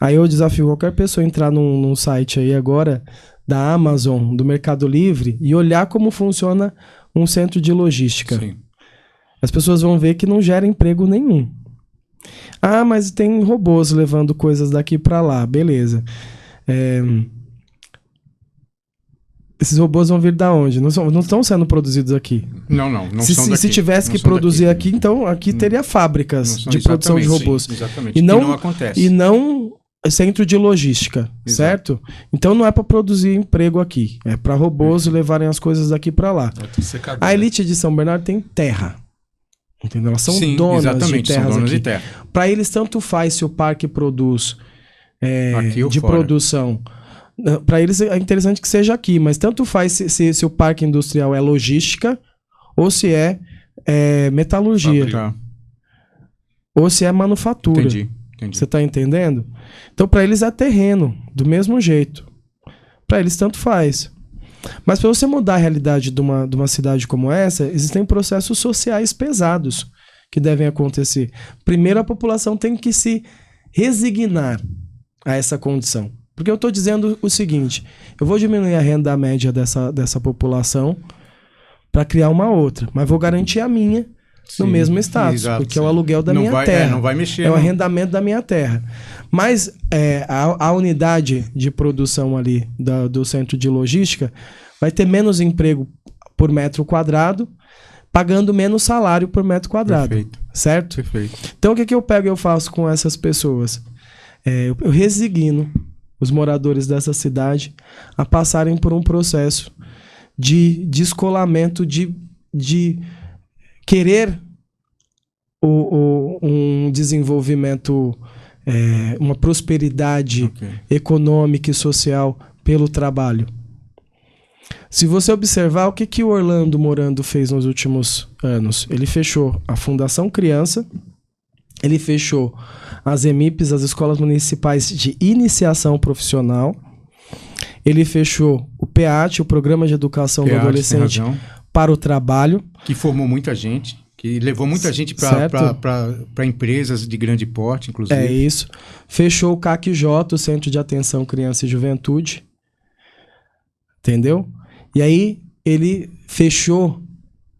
Aí eu desafio qualquer pessoa a entrar num site aí agora, da Amazon, do Mercado Livre, e olhar como funciona um centro de logística. Sim. As pessoas vão ver que não gera emprego nenhum. Ah, mas tem robôs levando coisas daqui para lá, beleza. Esses robôs vão vir da onde? Não estão sendo produzidos aqui. Não são daqui. Se tivesse Não que são produzir daqui. aqui, então aqui teria fábricas Não de são produção de exatamente, robôs. sim, exatamente. E Que não, não acontece. E não centro de logística, Exato. certo? Então não é para produzir emprego aqui. É para robôs levarem as coisas daqui para lá. Secador, A elite de São Bernardo tem terra. Entendeu? Elas são Sim, donas exatamente, de terras são donas aqui. de terra. Para eles, tanto faz se o parque produz Aqui ou de fora. produção. Para eles é interessante que seja aqui, mas tanto faz se o parque industrial é logística ou se é metalurgia. Tá. Ou se é manufatura. Entendi. Você tá entendendo? Então, para eles é terreno, do mesmo jeito. Para eles, tanto faz. Mas para você mudar a realidade de uma cidade como essa, existem processos sociais pesados que devem acontecer. Primeiro, a população tem que se resignar a essa condição. Porque eu estou dizendo o seguinte, eu vou diminuir a renda média dessa população para criar uma outra, mas vou garantir a minha no Sim, mesmo status, exato, porque é o sim. aluguel da Não minha vai- terra. não vai mexer, É o não. arrendamento da minha terra. Mas a unidade de produção ali do centro de logística vai ter menos emprego por metro quadrado, pagando menos salário por metro quadrado. Perfeito. Certo? Perfeito. Então o que eu pego e eu faço com essas pessoas? Eu resigno os moradores dessa cidade a passarem por um processo de descolamento, de querer um desenvolvimento, uma prosperidade Ok. econômica e social pelo trabalho. Se você observar, o que o Orlando Morando fez nos últimos anos? Ele fechou a Fundação Criança, ele fechou as EMIPs, as Escolas Municipais de Iniciação Profissional, ele fechou o PEAT, o Programa de Educação do Adolescente para o Trabalho. Que formou muita gente, que levou muita gente para empresas de grande porte, inclusive. É isso. Fechou o CACJ, o Centro de Atenção Criança e Juventude. Entendeu? E aí ele fechou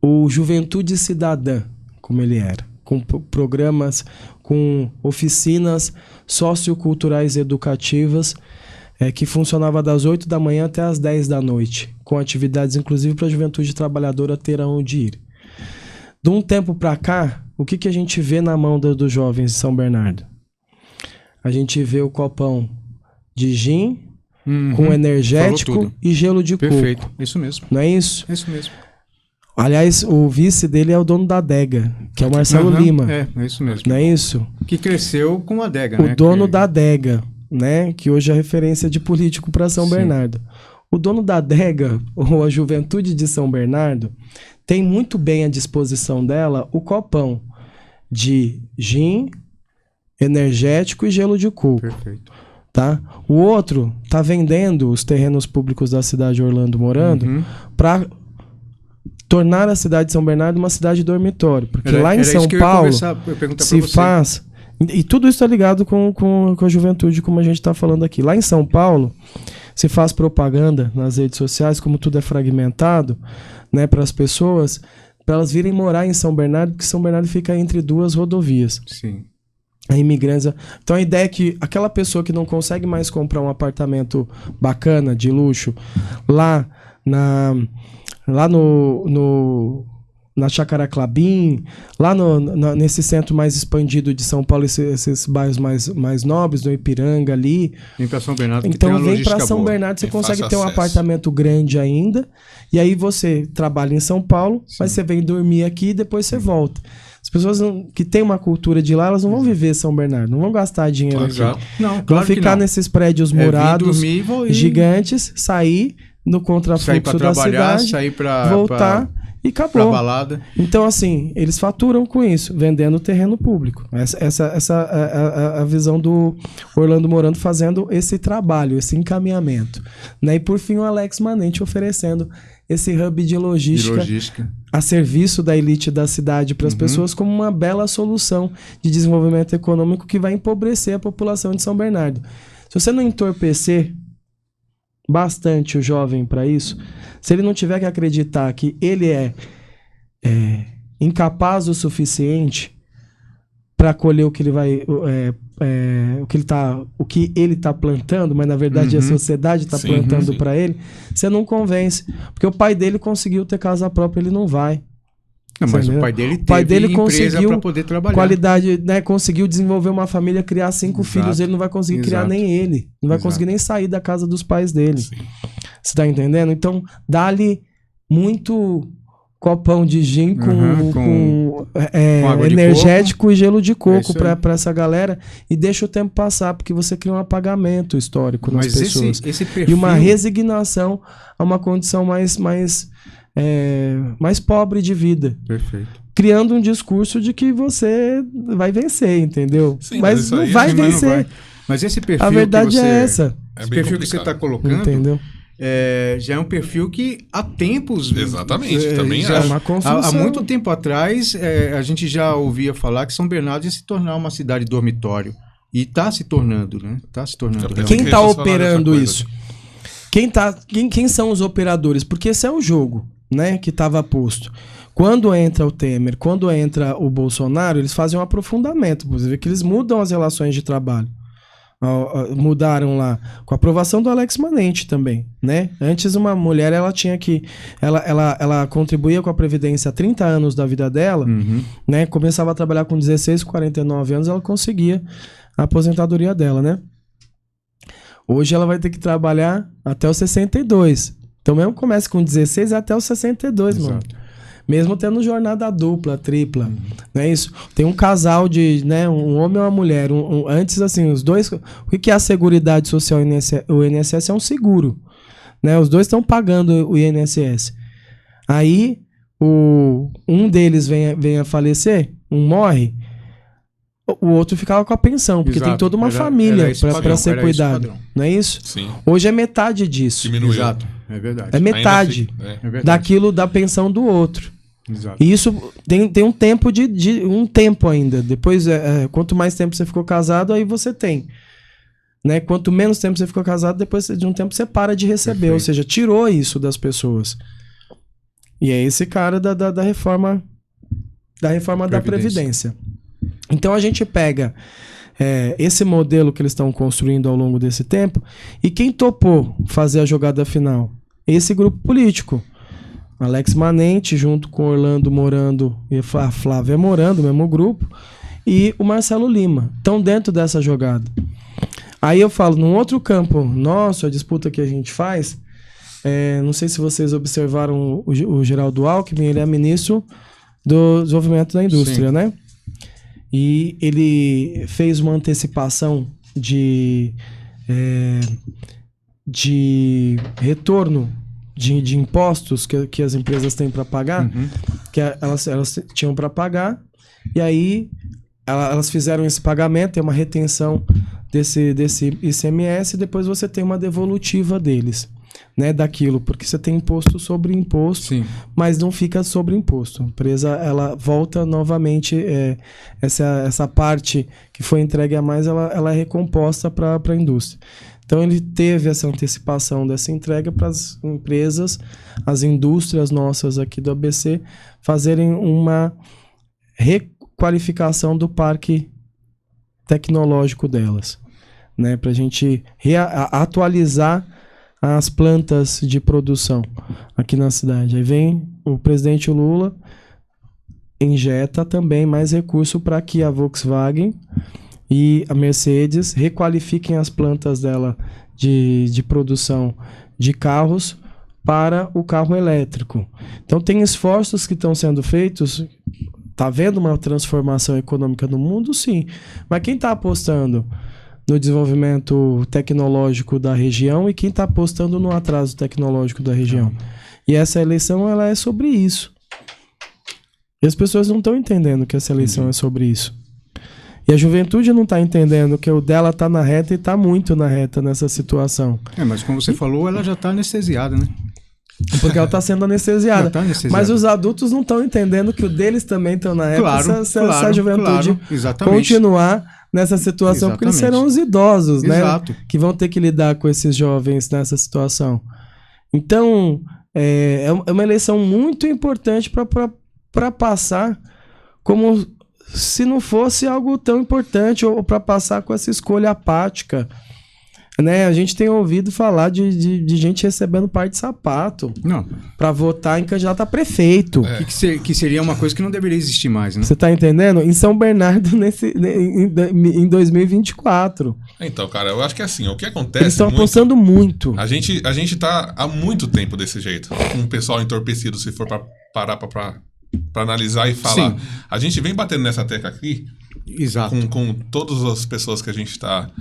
o Juventude Cidadã, como ele era, com programas, com oficinas socioculturais e educativas, que funcionava das 8 da manhã até as 10 da noite, com atividades inclusive para a juventude trabalhadora ter aonde ir. De um tempo para cá, o que a gente vê na mão dos jovens de São Bernardo? A gente vê o copão de gin, com energético e gelo de coco. Perfeito, isso mesmo. Não é isso? Isso mesmo. Aliás, o vice dele é o dono da adega, que é o Marcelo Lima. É isso mesmo. Não é isso? Que cresceu com a adega, né? O dono da adega, né? Que hoje é referência de político para São Bernardo. O dono da adega, ou a juventude de São Bernardo, tem muito bem à disposição dela o copão de gin, energético e gelo de coco. Perfeito. Tá? O outro tá vendendo os terrenos públicos da cidade de Orlando Morando para tornar a cidade de São Bernardo uma cidade dormitório. Porque lá em São Paulo se faz... E tudo isso está ligado com a juventude, como a gente está falando aqui. Lá em São Paulo se faz propaganda nas redes sociais, como tudo é fragmentado, né, para as pessoas, para elas virem morar em São Bernardo, porque São Bernardo fica entre duas rodovias. Sim. A imigrantes. Então a ideia é que aquela pessoa que não consegue mais comprar um apartamento bacana, de luxo, lá na Chácara Clabim, lá nesse centro mais expandido de São Paulo, esses bairros mais nobres, no Ipiranga ali. Vem para São Bernardo. Então vem para São Bernardo, você consegue ter um apartamento grande ainda, e aí você trabalha em São Paulo, mas você vem dormir aqui e depois você volta. As pessoas que têm uma cultura de lá, elas não vão viver São Bernardo, não vão gastar dinheiro aqui. Não, vão ficar nesses prédios murados, gigantes, sair no contrafluxo da cidade, sair para voltar e acabou. Balada. Então, assim, eles faturam com isso, vendendo terreno público. Essa é a visão do Orlando Morando fazendo esse trabalho, esse encaminhamento. Né? E por fim, o Alex Manente oferecendo esse hub de logística a serviço da elite da cidade para as pessoas como uma bela solução de desenvolvimento econômico que vai empobrecer a população de São Bernardo. Se você não entorpecer bastante o jovem para isso, se ele não tiver que acreditar que ele é incapaz o suficiente para colher o que ele vai o que ele tá plantando, mas na verdade a sociedade tá plantando para ele, você não convence, porque o pai dele conseguiu ter casa própria, ele não vai. Não, mas o pai dele conseguiu para poder trabalhar. Qualidade, né, conseguiu desenvolver uma família, criar 5 filhos, ele não vai conseguir criar nem ele, não vai conseguir nem sair da casa dos pais dele. Sim. Você tá entendendo? Então, dá-lhe muito copão de gin com energético e gelo de coco para essa galera e deixa o tempo passar, porque você cria um apagamento histórico nas pessoas. Esse perfil... E uma resignação a uma condição mais pobre de vida. Perfeito. Criando um discurso de que você vai vencer, entendeu? Sim, mas não vai vencer. Mas esse perfil a verdade é essa. Esse perfil que você está colocando, entendeu? Já é um perfil que há tempos... Exatamente, também é uma construção. Há muito tempo atrás, a gente já ouvia falar que São Bernardo ia se tornar uma cidade dormitório. E está se tornando, né? Está se tornando. Quem está operando isso? Quem são os operadores? Porque esse é o jogo, né, que estava posto. Quando entra o Temer, quando entra o Bolsonaro, eles fazem um aprofundamento, inclusive, que eles mudam as relações de trabalho. Mudaram lá com a aprovação do Alex Manente também, né? Antes uma mulher, ela tinha que ela contribuía com a previdência há 30 anos da vida dela, né? Começava a trabalhar com 16, 49 anos, ela conseguia a aposentadoria dela, né? Hoje ela vai ter que trabalhar até os 62. Então mesmo começa com 16 até os 62, Exato. Mano. Mesmo tendo jornada dupla, tripla, não é isso? Tem um casal de, né, um homem e uma mulher. Antes, assim, os dois... O que é a Seguridade Social? O INSS é um seguro, né? Os dois estão pagando o INSS. Aí, um deles vem a falecer, um morre, o outro ficava com a pensão, porque tem toda uma família para ser cuidado. Não é isso? Sim. Hoje é metade disso. Diminuiu. Exato, é verdade. É metade É verdade. daquilo da pensão do outro. Exato. E isso tem um tempo um tempo ainda. Depois, quanto mais tempo você ficou casado, aí você tem. Né? Quanto menos tempo você ficou casado, depois de um tempo você para de receber. Perfeito. Ou seja, tirou isso das pessoas. E é esse cara da reforma da Previdência. Então a gente pega esse modelo que eles estão construindo ao longo desse tempo, e quem topou fazer a jogada final? Esse grupo político. Alex Manente, junto com Orlando Morando e a Flávia Morando, mesmo grupo, e o Marcelo Lima. Estão dentro dessa jogada. Aí eu falo, num outro campo nosso, a disputa que a gente faz, não sei se vocês observaram o Geraldo Alckmin, ele é ministro do Desenvolvimento da Indústria, Sim. né? E ele fez uma antecipação de retorno de impostos que as empresas têm para pagar, que elas tinham para pagar, e aí elas fizeram esse pagamento, tem uma retenção desse ICMS, e depois você tem uma devolutiva deles, né, daquilo, porque você tem imposto sobre imposto, Sim. mas não fica sobre imposto. A empresa, ela volta novamente, essa parte que foi entregue a mais, ela é recomposta para a indústria. Então ele teve essa antecipação dessa entrega para as empresas, as indústrias nossas aqui do ABC, fazerem uma requalificação do parque tecnológico delas, né? Para a gente atualizar as plantas de produção aqui na cidade. Aí vem o presidente Lula, injeta também mais recurso para que a Volkswagen e a Mercedes requalifiquem as plantas dela de produção de carros para o carro elétrico. Então tem esforços que estão sendo feitos. Está havendo uma transformação econômica no mundo? Sim. Mas quem está apostando no desenvolvimento tecnológico da região e quem está apostando no atraso tecnológico da região? E essa eleição, ela é sobre isso. E as pessoas não estão entendendo que essa eleição é sobre isso. E a juventude não está entendendo que o dela está na reta e está muito na reta nessa situação. Mas como você falou, ela já está anestesiada, né? Porque ela está sendo anestesiada. Já tá anestesiada. Mas os adultos não estão entendendo que o deles também estão na reta. Claro, se a juventude exatamente. continuar nessa situação, porque eles serão os idosos, né? Exato. Que vão ter que lidar com esses jovens nessa situação. Então, é uma eleição muito importante para passar como se não fosse algo tão importante, ou para passar com essa escolha apática. Né? A gente tem ouvido falar de gente recebendo par de sapato para votar em candidato a prefeito. Que seria uma coisa que não deveria existir mais, né? Você tá entendendo? Em São Bernardo, em 2024. Então, cara, eu acho que é assim, o que acontece... Eles estão apostando muito. A gente tá há muito tempo desse jeito, com o pessoal entorpecido, se for para parar para analisar e falar. Sim. A gente vem batendo nessa tecla aqui, Exato. com todas as pessoas que a gente está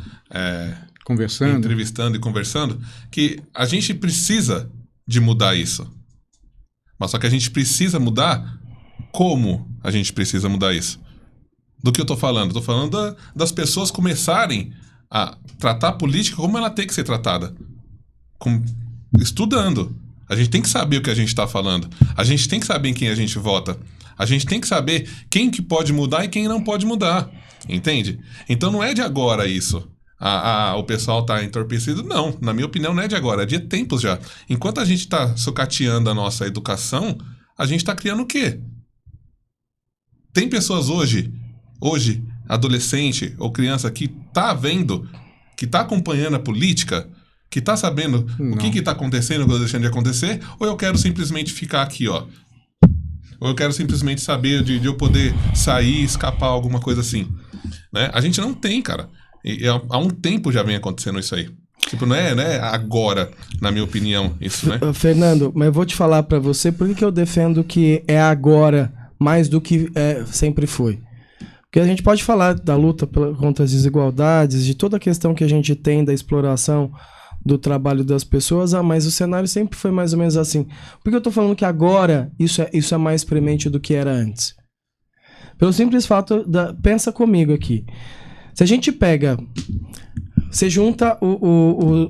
Conversando. entrevistando e conversando, que a gente precisa de mudar isso. Mas só que a gente precisa mudar como a gente precisa mudar isso. Do que eu tô falando? Tô falando das pessoas começarem a tratar a política como ela tem que ser tratada. Estudando. A gente tem que saber o que a gente está falando. A gente tem que saber em quem a gente vota. A gente tem que saber quem que pode mudar e quem não pode mudar. Entende? Então não é de agora isso. O pessoal tá entorpecido. Não, na minha opinião não é de agora, é de tempos já. Enquanto a gente tá sucateando a nossa educação, a gente tá criando o quê? Tem pessoas hoje, adolescente ou criança que tá vendo, que tá acompanhando a política, que tá sabendo o que tá acontecendo, o que tá deixando de acontecer, ou eu quero simplesmente ficar aqui, ó. Ou eu quero simplesmente saber de eu poder sair, escapar, alguma coisa assim. Né? A gente não tem, cara. E há um tempo já vem acontecendo isso aí. Tipo, não é agora, na minha opinião, isso, né? Fernando, mas eu vou te falar pra você por que eu defendo que é agora mais do que sempre foi. Porque a gente pode falar da luta contra as desigualdades, de toda a questão que a gente tem da exploração do trabalho das pessoas, mas o cenário sempre foi mais ou menos assim. Por que eu tô falando que agora isso é mais premente do que era antes? Pelo simples fato pensa comigo aqui. Se a gente pega, você junta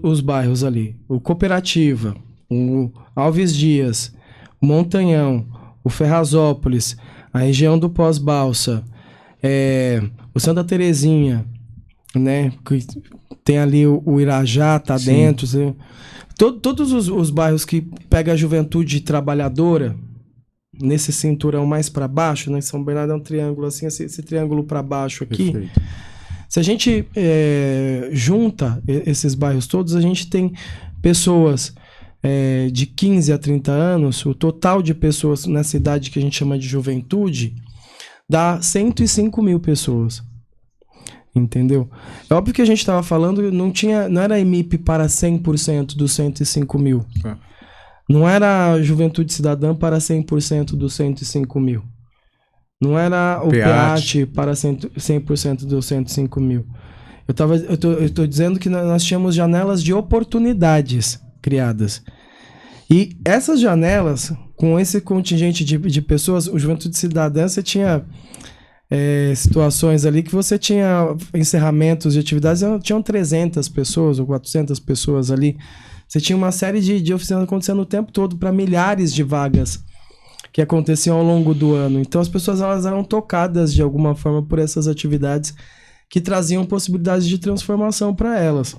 os bairros ali, o Cooperativa, o Alves Dias, o Montanhão, o Ferrazópolis, a região do Pós-Balsa, o Santa Terezinha, né? Que tem ali o Irajá, tá Sim. dentro. Todos os bairros que pega a juventude trabalhadora, nesse cinturão mais para baixo, né? São Bernardo é um triângulo assim, esse triângulo para baixo aqui. Perfeito. Se a gente junta esses bairros todos, a gente tem pessoas de 15 a 30 anos, o total de pessoas nessa idade que a gente chama de juventude, dá 105 mil pessoas. Entendeu? É óbvio que a gente estava falando, não era EMIP para 100% dos 105 mil. Não era Juventude Cidadã para 100% dos 105 mil. Não era o PEAT para 100% dos 105 mil. Eu tô dizendo que nós tínhamos janelas de oportunidades criadas. E essas janelas, com esse contingente de pessoas, o Juventude Cidadã, você tinha situações ali que você tinha encerramentos de atividades, tinham 300 pessoas ou 400 pessoas ali. Você tinha uma série de oficinas acontecendo o tempo todo para milhares de vagas que aconteciam ao longo do ano. Então as pessoas elas eram tocadas de alguma forma por essas atividades que traziam possibilidades de transformação para elas.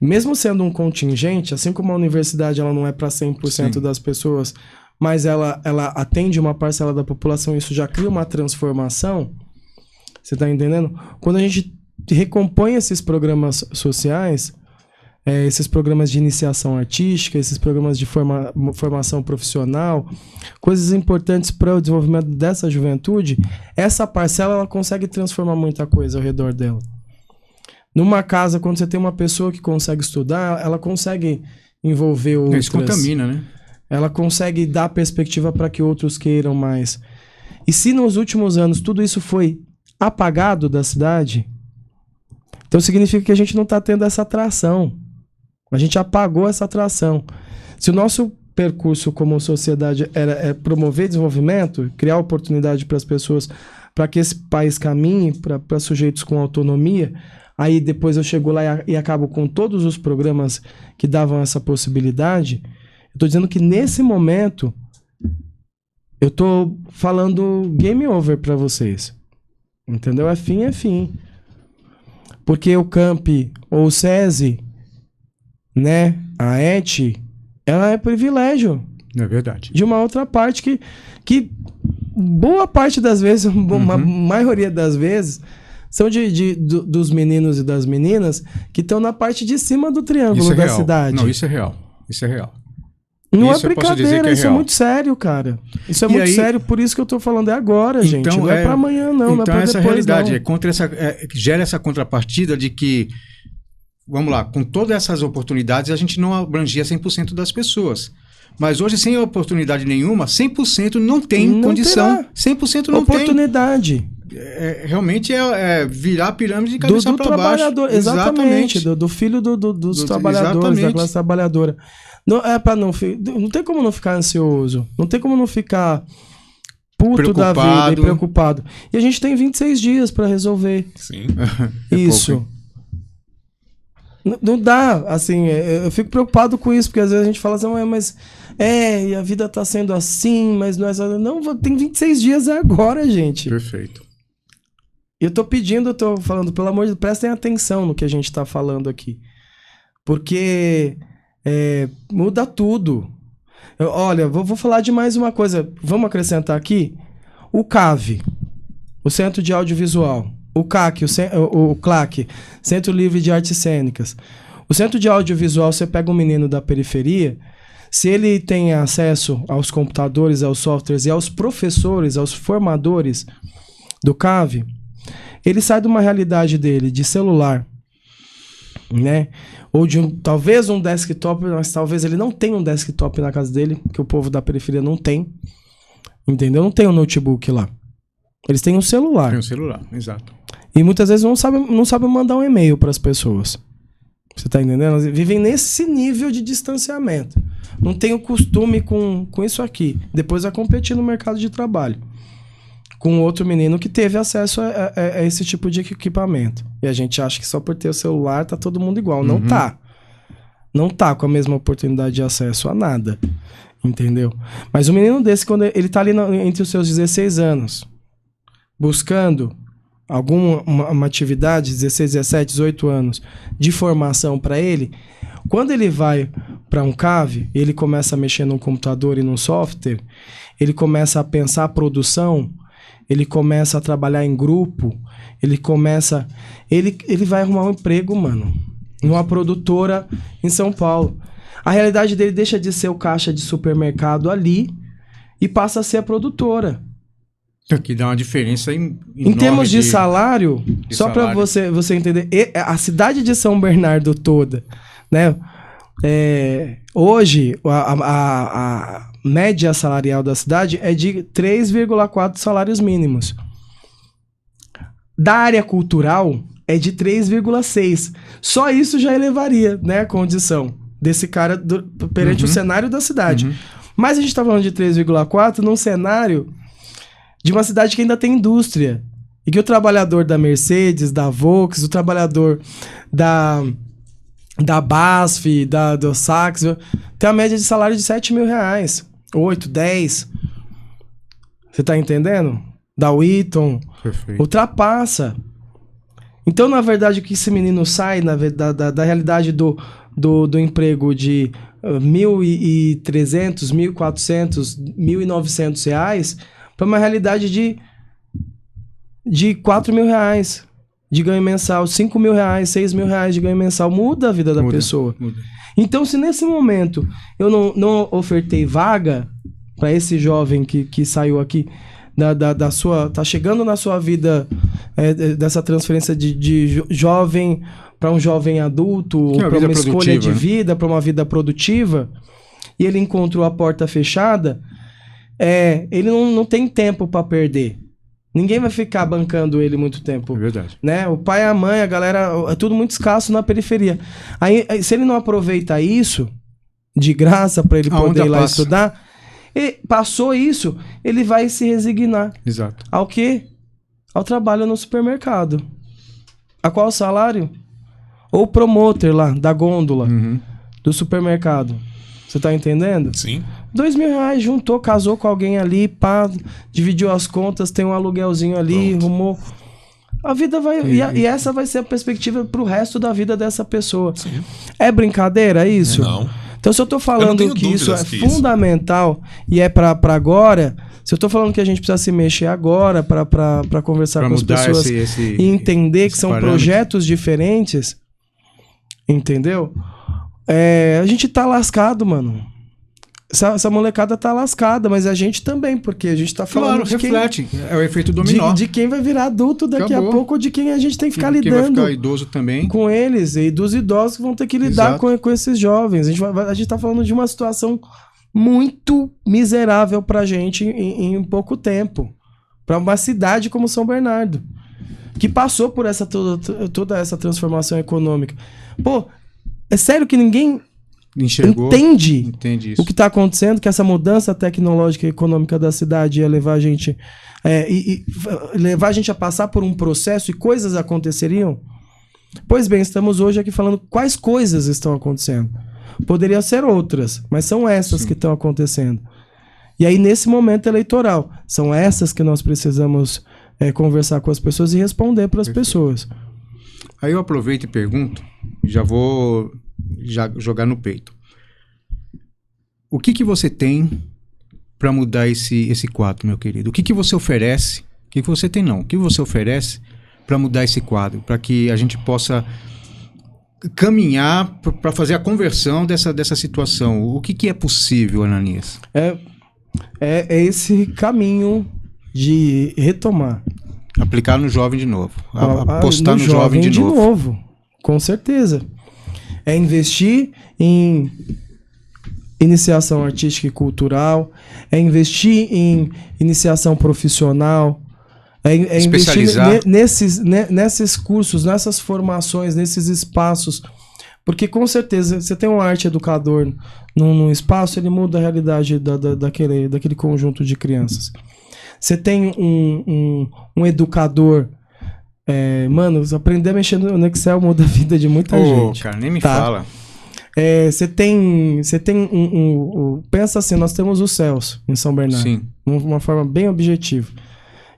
Mesmo sendo um contingente, assim como a universidade ela não é para 100% Sim. das pessoas, mas ela atende uma parcela da população, isso já cria uma transformação. Você está entendendo? Quando a gente recompõe esses programas sociais, esses programas de iniciação artística, esses programas de formação profissional, coisas importantes para o desenvolvimento dessa juventude, essa parcela ela consegue transformar muita coisa ao redor dela. Numa casa, quando você tem uma pessoa que consegue estudar, ela consegue envolver outras. Isso contamina, né? Ela consegue dar perspectiva para que outros queiram mais. E se nos últimos anos tudo isso foi apagado da cidade, então significa que a gente não está tendo essa atração. A gente apagou essa atração. Se o nosso percurso como sociedade é promover desenvolvimento, criar oportunidade para as pessoas, para que esse país caminhe para sujeitos com autonomia, aí depois eu chego lá e acabo com todos os programas que davam essa possibilidade. Eu estou dizendo que nesse momento eu estou falando game over para vocês. Entendeu? É fim. Porque o CAMP ou o SESI, né, a ET, ela é privilégio. É verdade. De uma outra parte que boa parte das vezes, uma maioria das vezes, são dos meninos e das meninas que estão na parte de cima do triângulo da cidade. Não, isso é real. Isso é real. Não isso é brincadeira, isso é muito sério, cara. Isso é muito sério, por isso que eu tô falando agora, gente. Não é pra amanhã, não. Não é pra essa depois, realidade não. Gera essa contrapartida de que, vamos lá, com todas essas oportunidades, a gente não abrangia 100% das pessoas. Mas hoje, sem oportunidade nenhuma, 100% não tem condição. Terá. 100% não oportunidade. Tem. Realmente é virar a pirâmide de cabeça para baixo. Exatamente. Do filho dos trabalhadores, exatamente. Da classe trabalhadora. Não, não tem como não ficar ansioso. Não tem como não ficar puto da vida e preocupado. E a gente tem 26 dias para resolver. Sim. Isso. Não dá, assim, eu fico preocupado com isso, porque às vezes a gente fala assim, mas e a vida tá sendo assim, mas não é só... Não, tem 26 dias agora, gente. Perfeito. Eu tô falando, pelo amor de Deus, prestem atenção no que a gente tá falando aqui. Porque muda tudo. Olha, vou falar de mais uma coisa. Vamos acrescentar aqui? O CAV, o Centro de Audiovisual. O CAC, o CLAC, Centro Livre de Artes Cênicas. O Centro de Audiovisual, você pega um menino da periferia, se ele tem acesso aos computadores, aos softwares e aos professores, aos formadores do CAV, ele sai de uma realidade dele de celular, né? Ou de talvez um desktop, mas talvez ele não tenha um desktop na casa dele, que o povo da periferia não tem, entendeu? Não tem um notebook lá. Eles têm um celular. Tem um celular, exato. E muitas vezes não sabem mandar um e-mail para as pessoas. Você tá entendendo? Elas vivem nesse nível de distanciamento. Não tem o costume com isso aqui. Depois vai competir no mercado de trabalho com outro menino que teve acesso a esse tipo de equipamento. E a gente acha que só por ter o celular tá todo mundo igual. Não tá. Não tá com a mesma oportunidade de acesso a nada. Entendeu? Mas o menino desse, quando ele tá ali entre os seus 16 anos, buscando uma atividade, 16, 17, 18 anos, de formação para ele, quando ele vai para um CAV, ele começa a mexer num computador e num software, ele começa a pensar a produção, ele começa a trabalhar em grupo, ele vai arrumar um emprego, mano, numa produtora em São Paulo. A realidade dele deixa de ser o caixa de supermercado ali e passa a ser a produtora. Que dá uma diferença em termos de salário, só para você entender, a cidade de São Bernardo toda, né? Hoje, a média salarial da cidade é de 3,4 salários mínimos. Da área cultural, é de 3,6. Só isso já elevaria, né, a condição desse cara perante o cenário da cidade. Mas a gente tá falando de 3,4 num cenário de uma cidade que ainda tem indústria. E que o trabalhador da Mercedes, da Volks, o trabalhador da BASF, do Saks, tem a média de salário de 7 mil reais. 8, 10. Você tá entendendo? Da Wheaton. Perfeito. Ultrapassa. Então, na verdade, o que esse menino sai da realidade do emprego de 1.300, 1.400, 1.900 reais para uma realidade de 4 mil reais de ganho mensal, 5 mil reais, 6 mil reais de ganho mensal. Muda a vida da pessoa. Muda. Então, se nesse momento eu não ofertei vaga para esse jovem que saiu aqui da sua... Tá chegando na sua vida dessa transferência de jovem para um jovem adulto, para uma escolha de vida, para uma vida produtiva, e ele encontrou a porta fechada, ele não tem tempo para perder. Ninguém vai ficar bancando ele muito tempo. É verdade. Né? O pai, a mãe, a galera, é tudo muito escasso na periferia. Aí, se ele não aproveita isso, de graça, para ele poder ir lá estudar, e passou isso, ele vai se resignar. Exato. Ao quê? Ao trabalho no supermercado. A qual salário? Ou promoter lá, da gôndola, do supermercado. Você tá entendendo? Sim. 2 mil reais, juntou, casou com alguém ali, pá, dividiu as contas, tem um aluguelzinho ali, arrumou. A vida vai... E essa vai ser a perspectiva pro resto da vida dessa pessoa. Sim. É brincadeira isso? Não. Então, se eu tô falando que isso é fundamental e é pra agora, se eu tô falando que a gente precisa se mexer agora pra conversar com as pessoas e entender que são projetos diferentes, entendeu? A gente tá lascado, mano. Essa molecada tá lascada, mas a gente também, porque a gente tá falando de reflete. É o efeito dominó. De quem vai virar adulto daqui a pouco, ou de quem a gente tem que ficar lidando. Quem vai ficar idoso também. Com eles, e dos idosos que vão ter que lidar com esses jovens. A gente tá falando de uma situação muito miserável pra gente em pouco tempo. Pra uma cidade como São Bernardo, que passou por toda essa transformação econômica. Pô, é sério que ninguém entende isso. O que está acontecendo, que essa mudança tecnológica e econômica da cidade ia levar a gente levar a gente a passar por um processo e coisas aconteceriam? Pois bem, estamos hoje aqui falando quais coisas estão acontecendo. Poderiam ser outras, mas são essas que estão acontecendo. E aí, nesse momento eleitoral, são essas que nós precisamos conversar com as pessoas e responder para as pessoas. Aí eu aproveito e pergunto, já vou jogar no peito. O que você tem para mudar esse quadro, meu querido? O que você oferece? O que você tem, não? O que você oferece para mudar esse quadro? Para que a gente possa caminhar para fazer a conversão dessa situação. O que é possível, Ananias? É esse caminho de retomar. Aplicar no jovem de novo. Apostar no jovem de novo. Com certeza. É investir em iniciação artística e cultural, é investir em iniciação profissional, é investir nesses cursos, nessas formações, nesses espaços Porque com certeza, você tem um arte educador num espaço, ele muda a realidade daquele conjunto de crianças. Você tem um educador, mano, aprender a mexer no Excel muda a vida de muita gente. Cara, nem me fala. Você tem pensa assim, nós temos os céus em São Bernardo. Sim. De uma forma bem objetiva.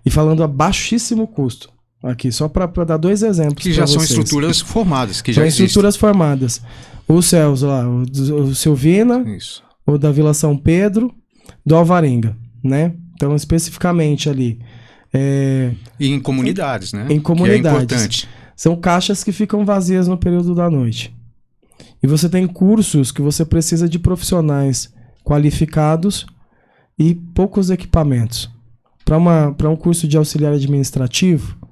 E falando a baixíssimo custo. Aqui, só para dar 2 exemplos. Que já são estruturas formadas, que já são existem. estruturas formadas. Os céus lá, o Silvina, Isso. o da Vila São Pedro, do Alvarenga, né? Então, especificamente ali. E em comunidades, né? Em comunidades. Que é importante. São caixas que ficam vazias no período da noite. E você tem cursos que você precisa de profissionais qualificados e poucos equipamentos. Para um curso de auxiliar administrativo,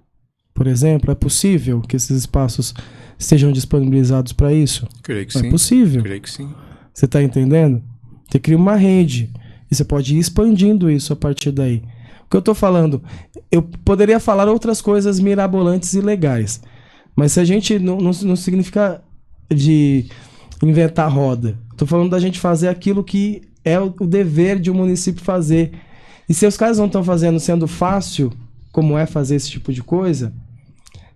por exemplo, é possível que esses espaços estejam disponibilizados para isso? Creio que sim. É possível. Creio que sim. Você está entendendo? Você cria uma rede e você pode ir expandindo isso a partir daí. O que eu estou falando, eu poderia falar outras coisas mirabolantes e legais, mas se a gente não significa de inventar roda. Estou falando da gente fazer aquilo que é o dever de um município fazer. E se os caras não estão fazendo sendo fácil, como é fazer esse tipo de coisa,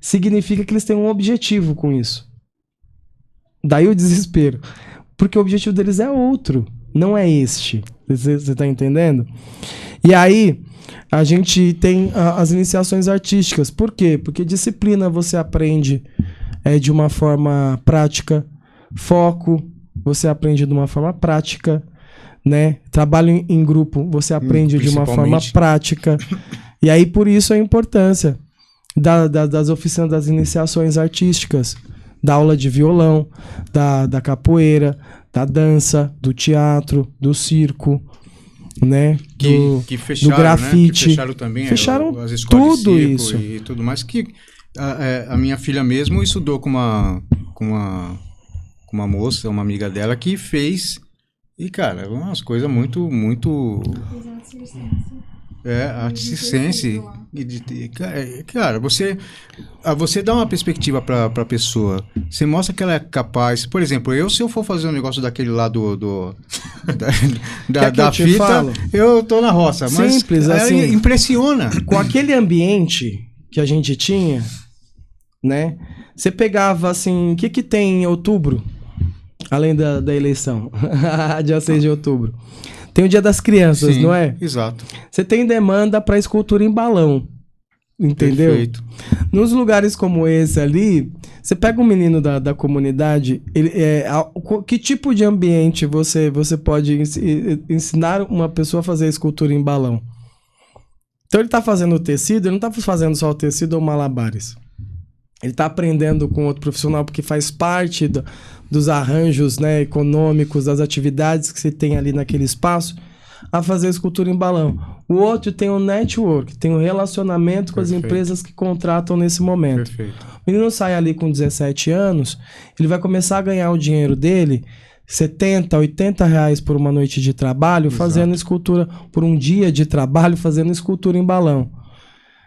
significa que eles têm um objetivo com isso. Daí o desespero. Porque o objetivo deles é outro, não é este. Você está entendendo? E aí, a gente tem as iniciações artísticas. Por quê? Porque disciplina você aprende de uma forma prática, foco você aprende de uma forma prática, né? Trabalho em grupo você aprende de uma forma prática. E aí, por isso, a importância das oficinas, das iniciações artísticas, da aula de violão, da capoeira, da dança, do teatro, do circo, né? Que fecharam, do grafite. Né? Que fecharam também fecharam as escolas tudo de circo isso. E tudo mais. Que a minha filha mesmo estudou com uma moça, uma amiga dela, que fez. E, cara, umas coisas muito... arte circense. Cara, você dá uma perspectiva pra pessoa. Você mostra que ela é capaz. Por exemplo, se eu for fazer um negócio daquele lá da fita, eu tô na roça. Mas simples, assim. Impressiona. Com aquele ambiente que a gente tinha, né? Você pegava, assim, o que tem em outubro? Além da eleição. Dia 6 de outubro. Tem o Dia das Crianças, não é? Exato. Você tem demanda para escultura em balão. Entendeu? Perfeito. Nos lugares como esse ali, você pega um menino da comunidade, que tipo de ambiente você pode ensinar uma pessoa a fazer escultura em balão? Então ele está fazendo o tecido, ele não está fazendo só o tecido ou malabares. Ele está aprendendo com outro profissional, porque faz parte dos arranjos, né, econômicos, das atividades que você tem ali naquele espaço, a fazer escultura em balão. O outro tem um network, tem um relacionamento com as empresas que contratam nesse momento. Perfeito. O menino sai ali com 17 anos, ele vai começar a ganhar o dinheiro dele, 70, 80 reais por uma noite de trabalho, fazendo escultura, por um dia de trabalho, fazendo escultura em balão.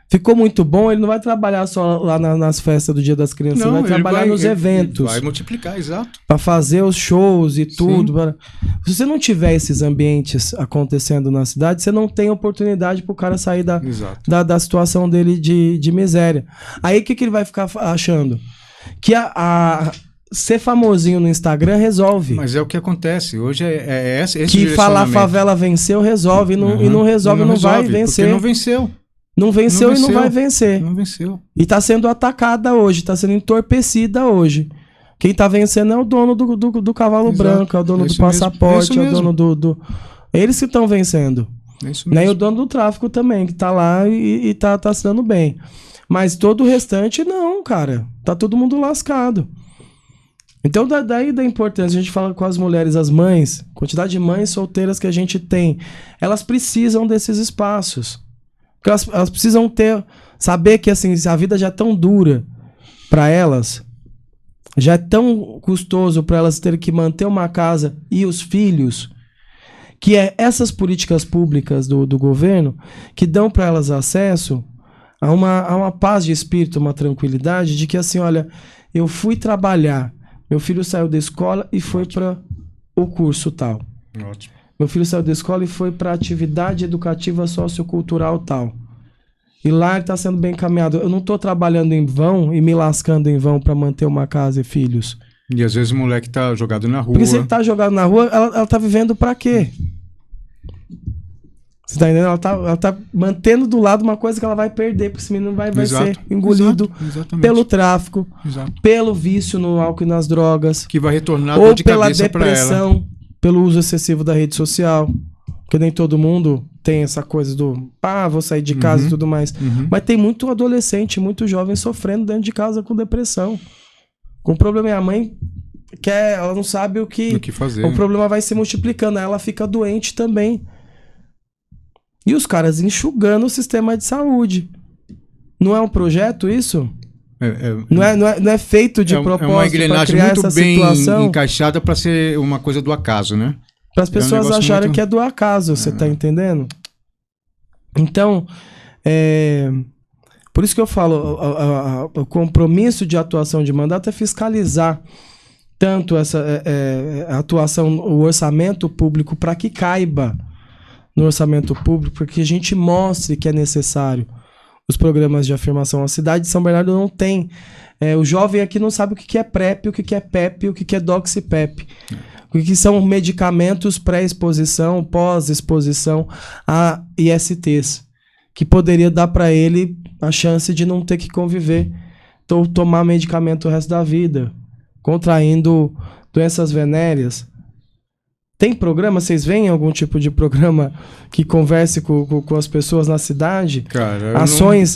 Ficou muito bom, ele não vai trabalhar só lá nas festas do Dia das Crianças, ele vai trabalhar nos eventos. Vai multiplicar, exato. Para fazer os shows e tudo. Se você não tiver esses ambientes acontecendo na cidade, você não tem oportunidade para o cara sair da situação dele de miséria. Aí o que ele vai ficar achando? Que ser famosinho no Instagram resolve. Mas é o que acontece. Hoje esse que falar favela venceu resolve, e não resolve, não vai vencer. Porque não venceu. Não venceu e não vai vencer. Não venceu. E tá sendo atacada hoje, tá sendo entorpecida hoje. Quem tá vencendo é o dono do cavalo branco, é o dono do passaporte, é o dono do... Eles que estão vencendo. É isso Né? mesmo. E o dono do tráfico também, que tá lá e tá se dando bem. Mas todo o restante, não, cara. Tá todo mundo lascado. Então, daí da importância, a gente fala com as mulheres, as mães, quantidade de mães solteiras que a gente tem, elas precisam desses espaços. Porque elas precisam saber que assim, a vida já é tão dura para elas, já é tão custoso para elas terem que manter uma casa e os filhos, que essas políticas públicas do governo que dão para elas acesso a uma paz de espírito, uma tranquilidade de que assim, olha, eu fui trabalhar, Meu filho saiu da escola e foi para o curso tal. Ótimo. Meu filho saiu da escola e foi para atividade educativa sociocultural tal. E lá ele está sendo bem encaminhado. Eu não estou trabalhando em vão e me lascando em vão para manter uma casa e filhos. E às vezes o moleque tá jogado na rua. Porque se ele tá jogado na rua, ela tá vivendo para quê? Você tá entendendo? Ela tá mantendo do lado uma coisa que ela vai perder, porque esse menino vai ser engolido pelo tráfico, pelo vício no álcool e nas drogas. Que vai retornar ou de pela cabeça pra ela. depressão, pelo uso excessivo da rede social. Porque nem todo mundo tem essa coisa do vou sair de casa e tudo mais. Mas tem muito adolescente, muito jovem sofrendo dentro de casa com depressão. Com problema, a mãe ela não sabe o que fazer. O problema vai se multiplicando, aí ela fica doente também. E os caras enxugando o sistema de saúde. Não é um projeto isso? Não é feito de propósito para criar essa situação? É uma engrenagem muito bem encaixada para ser uma coisa do acaso, né? Para as pessoas acharem que é do acaso, você tá entendendo? Então, por isso que eu falo, o compromisso de atuação de mandato é fiscalizar tanto essa atuação, o orçamento público, para que caiba no orçamento público, porque a gente mostre que é necessário os programas de afirmação. A cidade de São Bernardo não tem. O jovem aqui não sabe o que é PrEP, o que é PEP, o que é Doxipep. O que são medicamentos pré-exposição, pós-exposição a ISTs, que poderia dar para ele a chance de não ter que conviver, ou tomar medicamento o resto da vida, contraindo doenças venéreas. Tem programa? Vocês veem algum tipo de programa que converse com as pessoas na cidade? Cara, ações,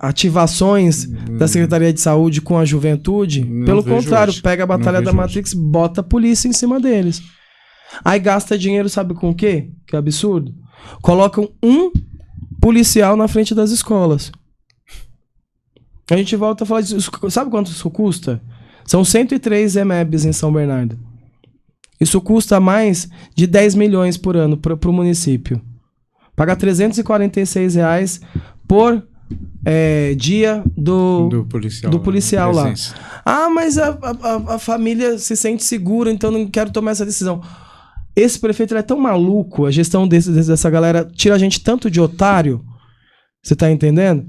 ativações da Secretaria de Saúde com a juventude? Pelo contrário, hoje. Pega a Batalha da Matrix, hoje. Bota a polícia em cima deles. Aí gasta dinheiro, sabe com o quê? Que absurdo. Colocam um policial na frente das escolas. A gente volta a falar disso. Sabe quanto isso custa? São 103 EMEBs em São Bernardo. Isso custa mais de 10 milhões por ano para o município. Paga R$346 por dia do policial lá. Mas a família se sente segura, então não quero tomar essa decisão. Esse prefeito é tão maluco, a gestão dessa galera tira a gente tanto de otário, você tá entendendo?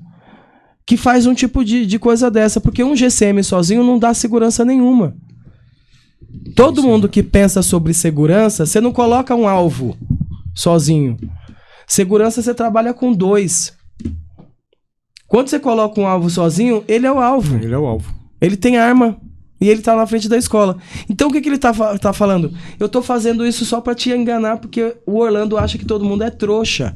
Que faz um tipo de coisa dessa, porque um GCM sozinho não dá segurança nenhuma. Todo mundo que pensa sobre segurança, você não coloca um alvo sozinho. Segurança você trabalha com 2. Quando você coloca um alvo sozinho, ele é o alvo. Ele é o alvo. Ele tem arma e ele tá na frente da escola. Então o que ele tá falando? Eu tô fazendo isso só pra te enganar, porque o Orlando acha que todo mundo é trouxa.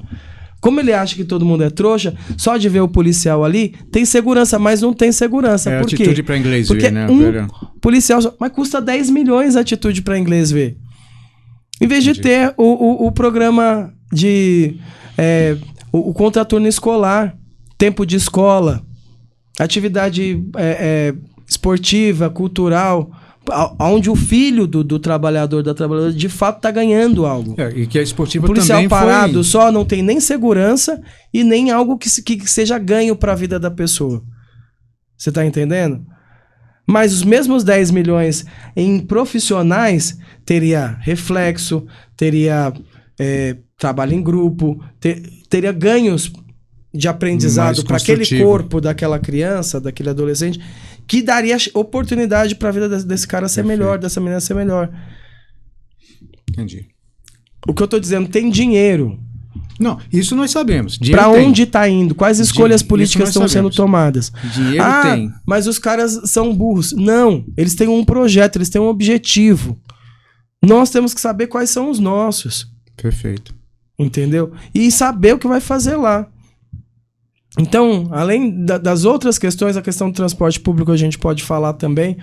Como ele acha que todo mundo é trouxa, só de ver o policial ali, tem segurança, mas não tem segurança. Por quê? Atitude para inglês porque ver, né? Policial, mas custa 10 milhões a atitude para inglês ver. Em vez de ter o programa de... o contraturno escolar, tempo de escola, atividade esportiva, cultural... onde o filho do trabalhador, da trabalhadora, de fato está ganhando algo. E que a esportiva também foi... O policial parado foi... só não tem nem segurança e nem algo que seja ganho para a vida da pessoa. Você está entendendo? Mas os mesmos 10 milhões em profissionais teria reflexo, teria trabalho em grupo, teria ganhos de aprendizado para aquele corpo daquela criança, daquele adolescente, que daria oportunidade para a vida desse cara ser melhor, dessa menina ser melhor. Entendi. O que eu tô dizendo, tem dinheiro. Não, isso nós sabemos. Para onde tá indo? Quais escolhas políticas estão sendo tomadas? Dinheiro tem. Mas os caras são burros. Não, eles têm um projeto, eles têm um objetivo. Nós temos que saber quais são os nossos. Perfeito. Entendeu? E saber o que vai fazer lá. Então, além das outras questões, a questão do transporte público a gente pode falar também,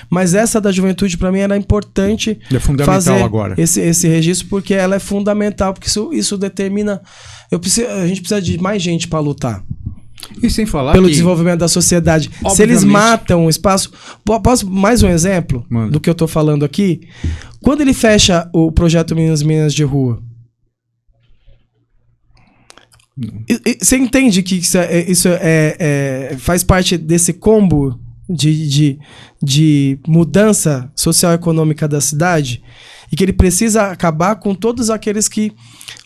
mas essa da juventude para mim era importante fazer agora. Esse registro, porque ela é fundamental, porque isso determina... a gente precisa de mais gente para lutar. E sem falar pelo desenvolvimento da sociedade. Obviamente. Se eles matam o espaço... Posso mais um exemplo do que eu tô falando aqui? Quando ele fecha o projeto Meninos e Meninas de Rua, você entende que isso faz parte desse combo de mudança social e econômica da cidade e que ele precisa acabar com todos aqueles que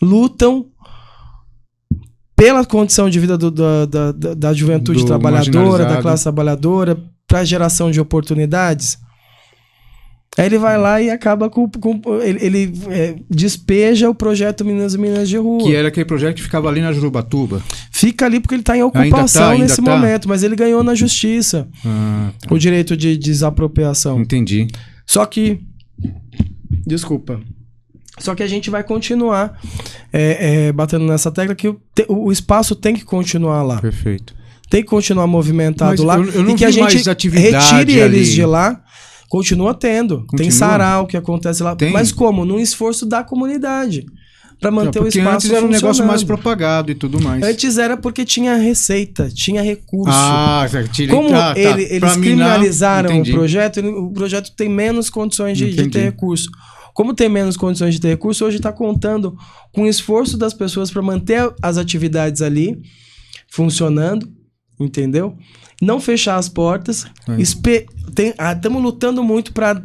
lutam pela condição de vida da juventude trabalhadora, da classe trabalhadora, para a geração de oportunidades. Aí ele vai lá e acaba ele despeja o projeto Minas de Rua. Que era aquele projeto que ficava ali na Jurubatuba. Fica ali porque ele está em ocupação nesse momento, mas ele ganhou na justiça o direito de desapropriação. Entendi. Só que a gente vai continuar batendo nessa tecla que o espaço tem que continuar lá. Perfeito. Tem que continuar movimentado lá. Eu não e que vi a gente retire eles de lá. Continua tendo. Tem sarau que acontece lá. Tem. Mas como? Num esforço da comunidade. Para manter o espaço funcionando. Antes era um negócio mais propagado e tudo mais. Antes era porque tinha receita, tinha recurso. Como eles criminalizaram o projeto tem menos condições de ter recurso. Como tem menos condições de ter recurso, hoje está contando com o esforço das pessoas para manter as atividades ali funcionando, entendeu? Não fechar as portas. Estamos lutando muito para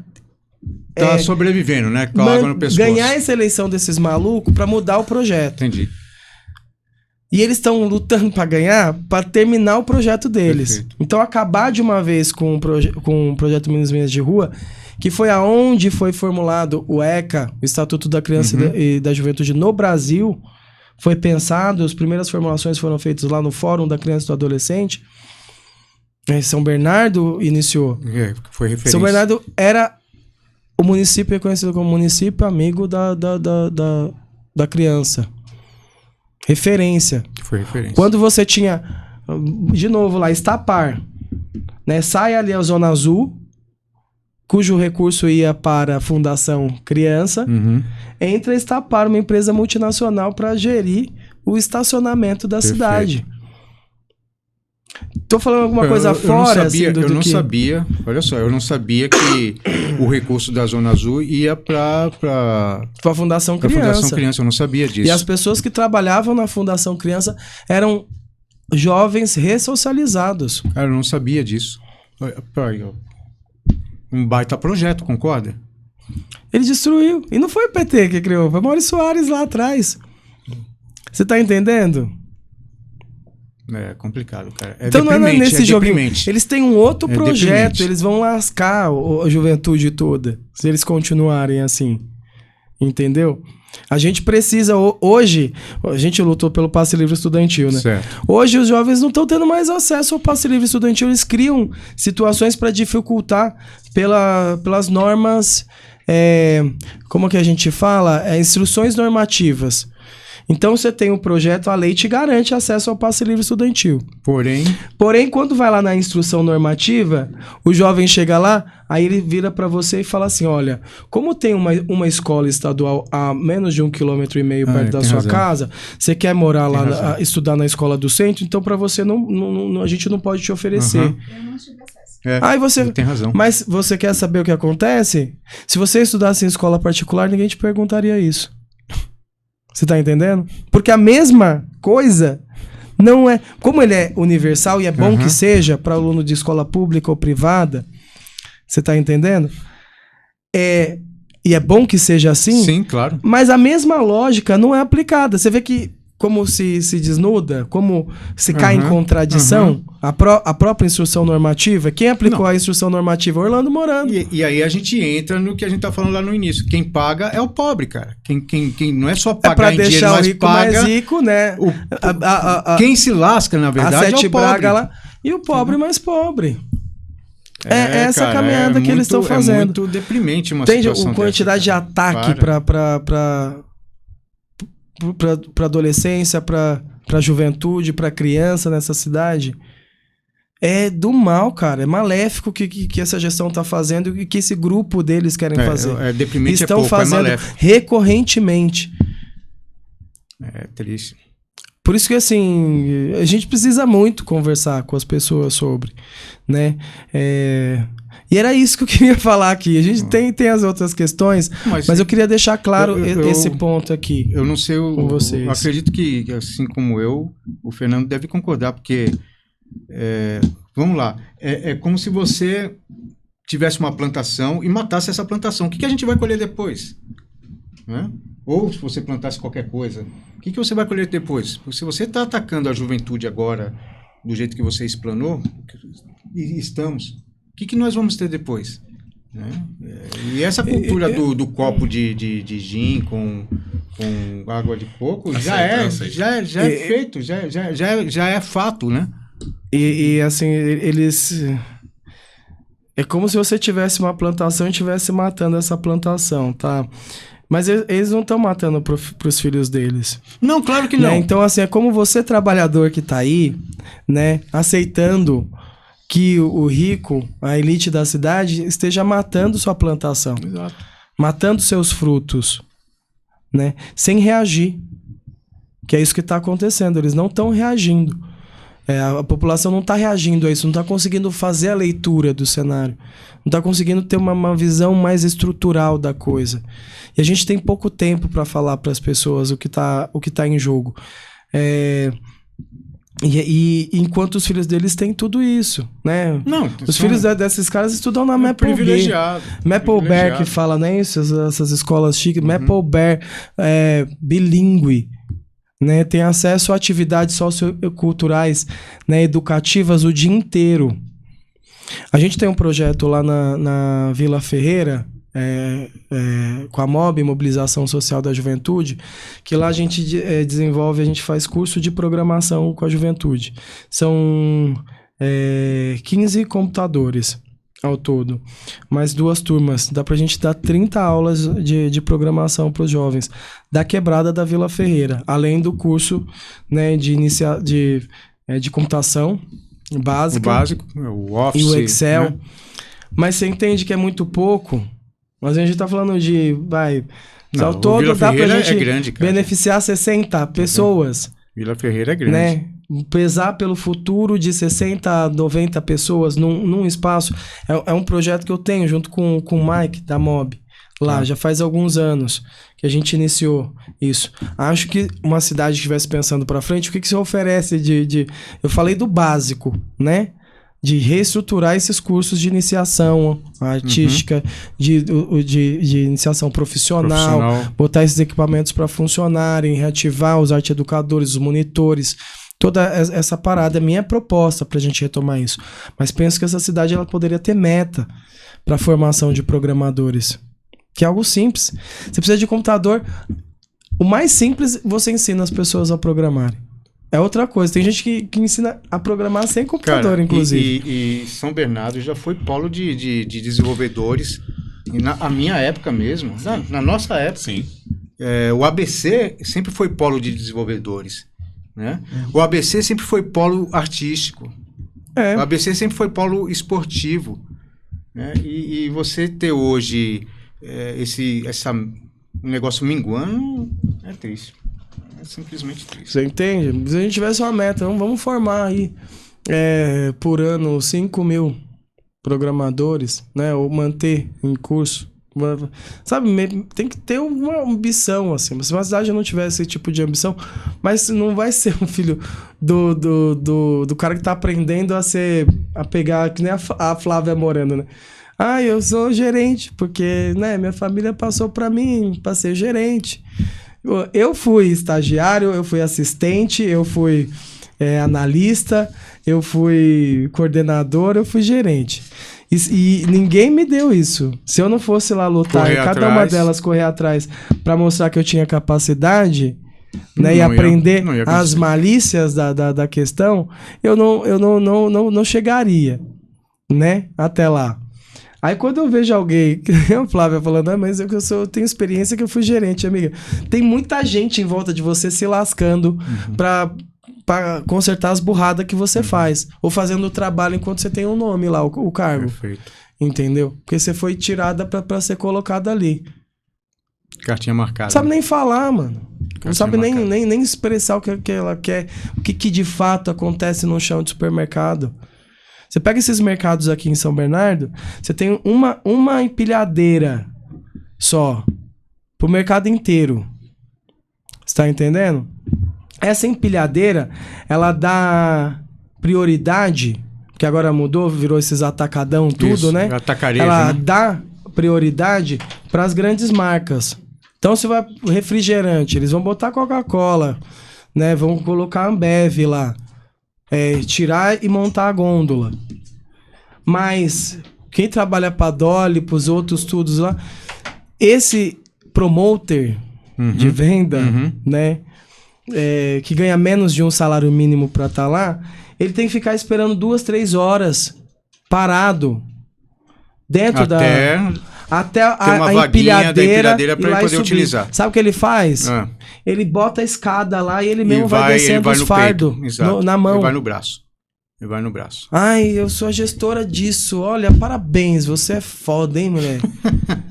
sobrevivendo, né? Com a água no pescoço. Ganhar essa eleição desses malucos para mudar o projeto. Entendi. E eles estão lutando para ganhar, para terminar o projeto deles. Perfeito. Então, acabar de uma vez com o projeto Minas de Rua, que foi aonde foi formulado o ECA, o Estatuto da Criança e da Juventude no Brasil, foi pensado, as primeiras formulações foram feitas lá no Fórum da Criança e do Adolescente. São Bernardo iniciou. Foi referência. São Bernardo era o município reconhecido como município amigo da criança. Referência. Foi referência. Quando você tinha, de novo lá, Estapar, né? Sai ali a Zona Azul, cujo recurso ia para a Fundação Criança, entra Estapar, uma empresa multinacional, para gerir o estacionamento da cidade. Tô falando alguma coisa fora, eu não sabia, olha só, eu não sabia que o recurso da Zona Azul ia para a Fundação Criança. Fundação Criança, eu não sabia disso. E as pessoas que trabalhavam na Fundação Criança eram jovens ressocializados. Eu não sabia disso. Um baita projeto, concorda? Ele destruiu. E não foi o PT que criou, foi Maurício Soares lá atrás. Você tá entendendo? É complicado, cara. Então não é nesse joguinho. Eles têm um outro projeto, deprimente. Eles vão lascar a juventude toda, se eles continuarem assim. Entendeu? A gente precisa, hoje, a gente lutou pelo passe livre estudantil, né? Certo. Hoje os jovens não estão tendo mais acesso ao passe livre estudantil, eles criam situações para dificultar pelas normas, como que a gente fala? Instruções normativas. Então você tem um projeto, a lei te garante acesso ao passe livre estudantil. Porém, quando vai lá na instrução normativa, o jovem chega lá, aí ele vira para você e fala assim, olha, como tem uma escola estadual a menos de 1,5 km perto da sua casa, você quer morar lá, estudar na escola do centro, então para você a gente não pode te oferecer. Eu não tive acesso. Aí você tem razão. Mas você quer saber o que acontece? Se você estudasse em escola particular, ninguém te perguntaria isso. Você tá entendendo? Porque a mesma coisa não é... Como ele é universal e é bom que seja para aluno de escola pública ou privada, você tá entendendo? E é bom que seja assim. Sim, claro. Mas a mesma lógica não é aplicada. Você vê que como se desnuda, como se cai em contradição, a própria instrução normativa. Quem aplicou a instrução normativa? Orlando Morando. E aí a gente entra no que a gente tá falando lá no início. Quem paga é o pobre, cara. Quem não é só pagar em dinheiro, mas rico paga... mais rico, né? Quem se lasca, na verdade, é o pobre. Braga lá, e o pobre mais pobre. Essa cara, caminhada que eles estão fazendo. É muito deprimente uma situação dessa. Tem quantidade de ataque para adolescência, para juventude, para criança nessa cidade. É do mal, cara. É maléfico que essa gestão tá fazendo e que esse grupo deles querem fazer. Deprimente estão fazendo recorrentemente. É triste. Por isso que, assim, a gente precisa muito conversar com as pessoas sobre, né? E era isso que eu queria falar aqui. A gente tem as outras questões, mas eu queria deixar claro esse ponto aqui. Eu não sei com vocês. Eu acredito que, assim como eu, o Fernando deve concordar, porque Vamos lá. É como se você tivesse uma plantação e matasse essa plantação. O que a gente vai colher depois? Né? Ou se você plantasse qualquer coisa, o que você vai colher depois? Porque se você está atacando a juventude agora do jeito que você explanou, e estamos, o que nós vamos ter depois? Né? E essa cultura do copo de gin com água de coco já é feito, já é fato, né? E assim, eles... É como se você tivesse uma plantação e estivesse matando essa plantação, tá? Mas eles não estão matando pros filhos deles. Não, claro que não. Né? Então, assim, é como você, trabalhador que tá aí, né, aceitando que o rico, a elite da cidade, esteja matando sua plantação. Exato. Matando seus frutos, né? Sem reagir. Que é isso que está acontecendo. Eles não estão reagindo. A população não está reagindo a isso, não está conseguindo fazer a leitura do cenário. Não está conseguindo ter uma visão mais estrutural da coisa. E a gente tem pouco tempo para falar para as pessoas o que tá em jogo. E enquanto os filhos deles têm tudo isso, né? Não, os filhos desses caras estudam na Maple privilegiado. Maple Bear, que fala, né? Essas escolas chiques. Maple Bear bilíngue. Né, tem acesso a atividades socioculturais, né, educativas o dia inteiro. A gente tem um projeto lá na Vila Ferreira, com a MOB, Mobilização Social da Juventude, que lá a gente desenvolve, a gente faz curso de programação com a juventude. São 15 computadores ao todo, mais 2 turmas. Dá pra gente dar 30 aulas de programação para os jovens da quebrada da Vila Ferreira, além do curso, né, de computação básica, o básico, o Office e o Excel, né? Mas você entende que é muito pouco, mas a gente tá falando de ao todo Vila dá Ferreira pra gente grande, cara. beneficiar 60 pessoas. Vila Ferreira é grande. Né? Pesar pelo futuro de 60 a 90 pessoas num espaço. É um projeto que eu tenho junto com o Mike da MOB. Lá, já faz alguns anos que a gente iniciou isso. Acho que uma cidade que estivesse pensando para frente, o que você oferece Eu falei do básico, né? De reestruturar esses cursos de iniciação artística, de iniciação profissional, botar esses equipamentos para funcionarem, reativar os arte-educadores, os monitores. Toda essa parada é minha proposta para a gente retomar isso. Mas penso que essa cidade ela poderia ter meta para a formação de programadores. Que é algo simples. Você precisa de computador. O mais simples, você ensina as pessoas a programarem. É outra coisa. Tem gente que ensina a programar sem computador, cara, inclusive. E São Bernardo já foi polo de desenvolvedores. E na minha época mesmo, na nossa época, sim. O ABC sempre foi polo de desenvolvedores. Né? O ABC sempre foi polo artístico. O ABC sempre foi polo esportivo. Né? E você ter hoje esse negócio minguando é triste. É simplesmente triste. Você entende? Se a gente tivesse uma meta, vamos formar aí por ano 5 mil programadores, né? Ou manter em curso. Sabe, tem que ter uma ambição, assim. Se uma cidade não tiver esse tipo de ambição, mas não vai ser um filho do cara que tá aprendendo a pegar, que nem a Flávia Moreno, né? Eu sou gerente, porque, né, minha família passou pra mim pra ser gerente. Eu fui estagiário, eu fui assistente, eu fui analista, eu fui coordenador, eu fui gerente. E ninguém me deu isso. Se eu não fosse lá lutar e cada uma delas correr atrás para mostrar que eu tinha capacidade, né, e aprender as malícias da questão, eu não chegaria, né, até lá. Aí quando eu vejo alguém, a Flávia falando, mas eu tenho experiência que eu fui gerente, amiga. Tem muita gente em volta de você se lascando pra consertar as burradas que você faz. Ou fazendo o trabalho enquanto você tem um nome lá, o cargo. Perfeito. Entendeu? Porque você foi tirada pra ser colocada ali. Cartinha marcada. Não sabe nem falar, mano. Não sabe nem expressar o que ela quer. O que de fato acontece no chão de supermercado. Você pega esses mercados aqui em São Bernardo, você tem uma empilhadeira só pro mercado inteiro. Você tá entendendo? Essa empilhadeira, ela dá prioridade, porque agora mudou, virou esses atacadão, tudo, Isso, né? atacarejo, Ela né? dá prioridade para as grandes marcas. Então, se vai refrigerante, eles vão botar Coca-Cola, né? Vão colocar Ambev lá, tirar e montar a gôndola. Mas quem trabalha para Dolly, para os outros todos lá, esse promoter de venda, né? Que ganha menos de um salário mínimo para estar lá, ele tem que ficar esperando 2, 3 horas parado dentro até a empilhadeira para ele poder utilizar. Sabe o que ele faz? Ele bota a escada lá e ele mesmo vai descendo os fardos na mão. Ele vai no braço. Ai, eu sou a gestora disso. Olha, parabéns, você é foda, hein, moleque?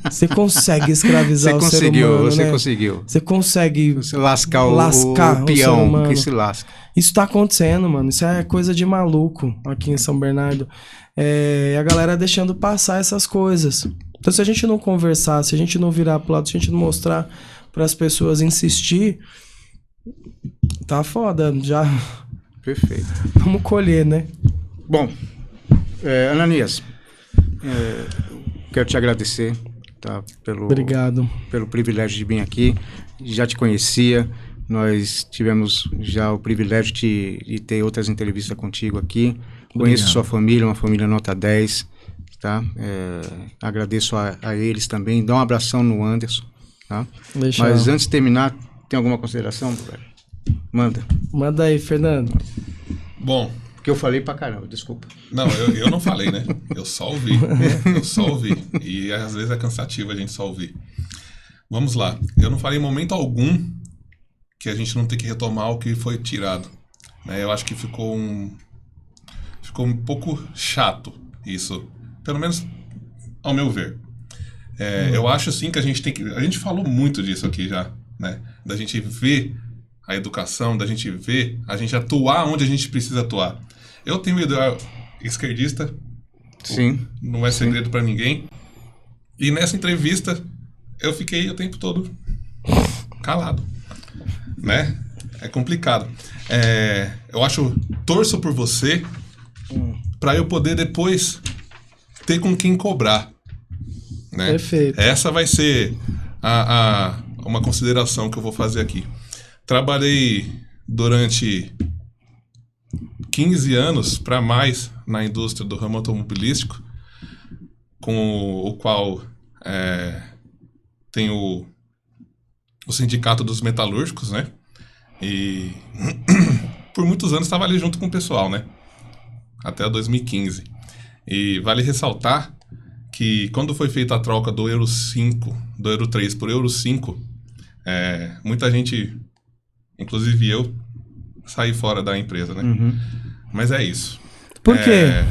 Você consegue escravizar o ser humano, Você né? conseguiu. Você consegue lascar o peão que se lasca. Isso tá acontecendo, mano. Isso é coisa de maluco aqui em São Bernardo. A galera deixando passar essas coisas. Então, se a gente não conversar, se a gente não virar pro lado, se a gente não mostrar para as pessoas insistir, tá foda. Já... Perfeito. Vamos colher, né? Bom, Ananias, quero te agradecer, tá, Obrigado. pelo privilégio de vir aqui. Já te conhecia, nós tivemos já o privilégio de ter outras entrevistas contigo aqui. Conheço sua família, uma família nota 10, tá? Agradeço a eles também. Dá um abração no Anderson, tá? Mas antes de terminar, tem alguma consideração, velho? Manda aí, Fernando. Bom, porque eu falei pra caramba, desculpa. Não, eu não falei, né? Eu só ouvi. E às vezes é cansativo a gente só ouvir. Vamos lá. Eu não falei em momento algum que a gente não tem que retomar o que foi tirado, né? Eu acho que ficou um pouco chato isso. Pelo menos ao meu ver. Eu acho sim que a gente tem que... A gente falou muito disso aqui já, né? Da gente ver a educação, da gente ver, a gente atuar onde a gente precisa atuar. Eu tenho um ideal esquerdista, sim, não é segredo para ninguém, e nessa entrevista eu fiquei o tempo todo calado, né? É complicado. Eu torço por você para eu poder depois ter com quem cobrar, né? Perfeito. Essa vai ser uma consideração que eu vou fazer aqui. Trabalhei durante 15 anos para mais na indústria do ramo automobilístico, com o qual tem o Sindicato dos Metalúrgicos, né? E por muitos anos estava ali junto com o pessoal, né? Até 2015. E vale ressaltar que quando foi feita a troca do Euro 5, do Euro 3 por Euro 5, muita gente... Inclusive eu saí fora da empresa, né? Mas é isso. Por quê?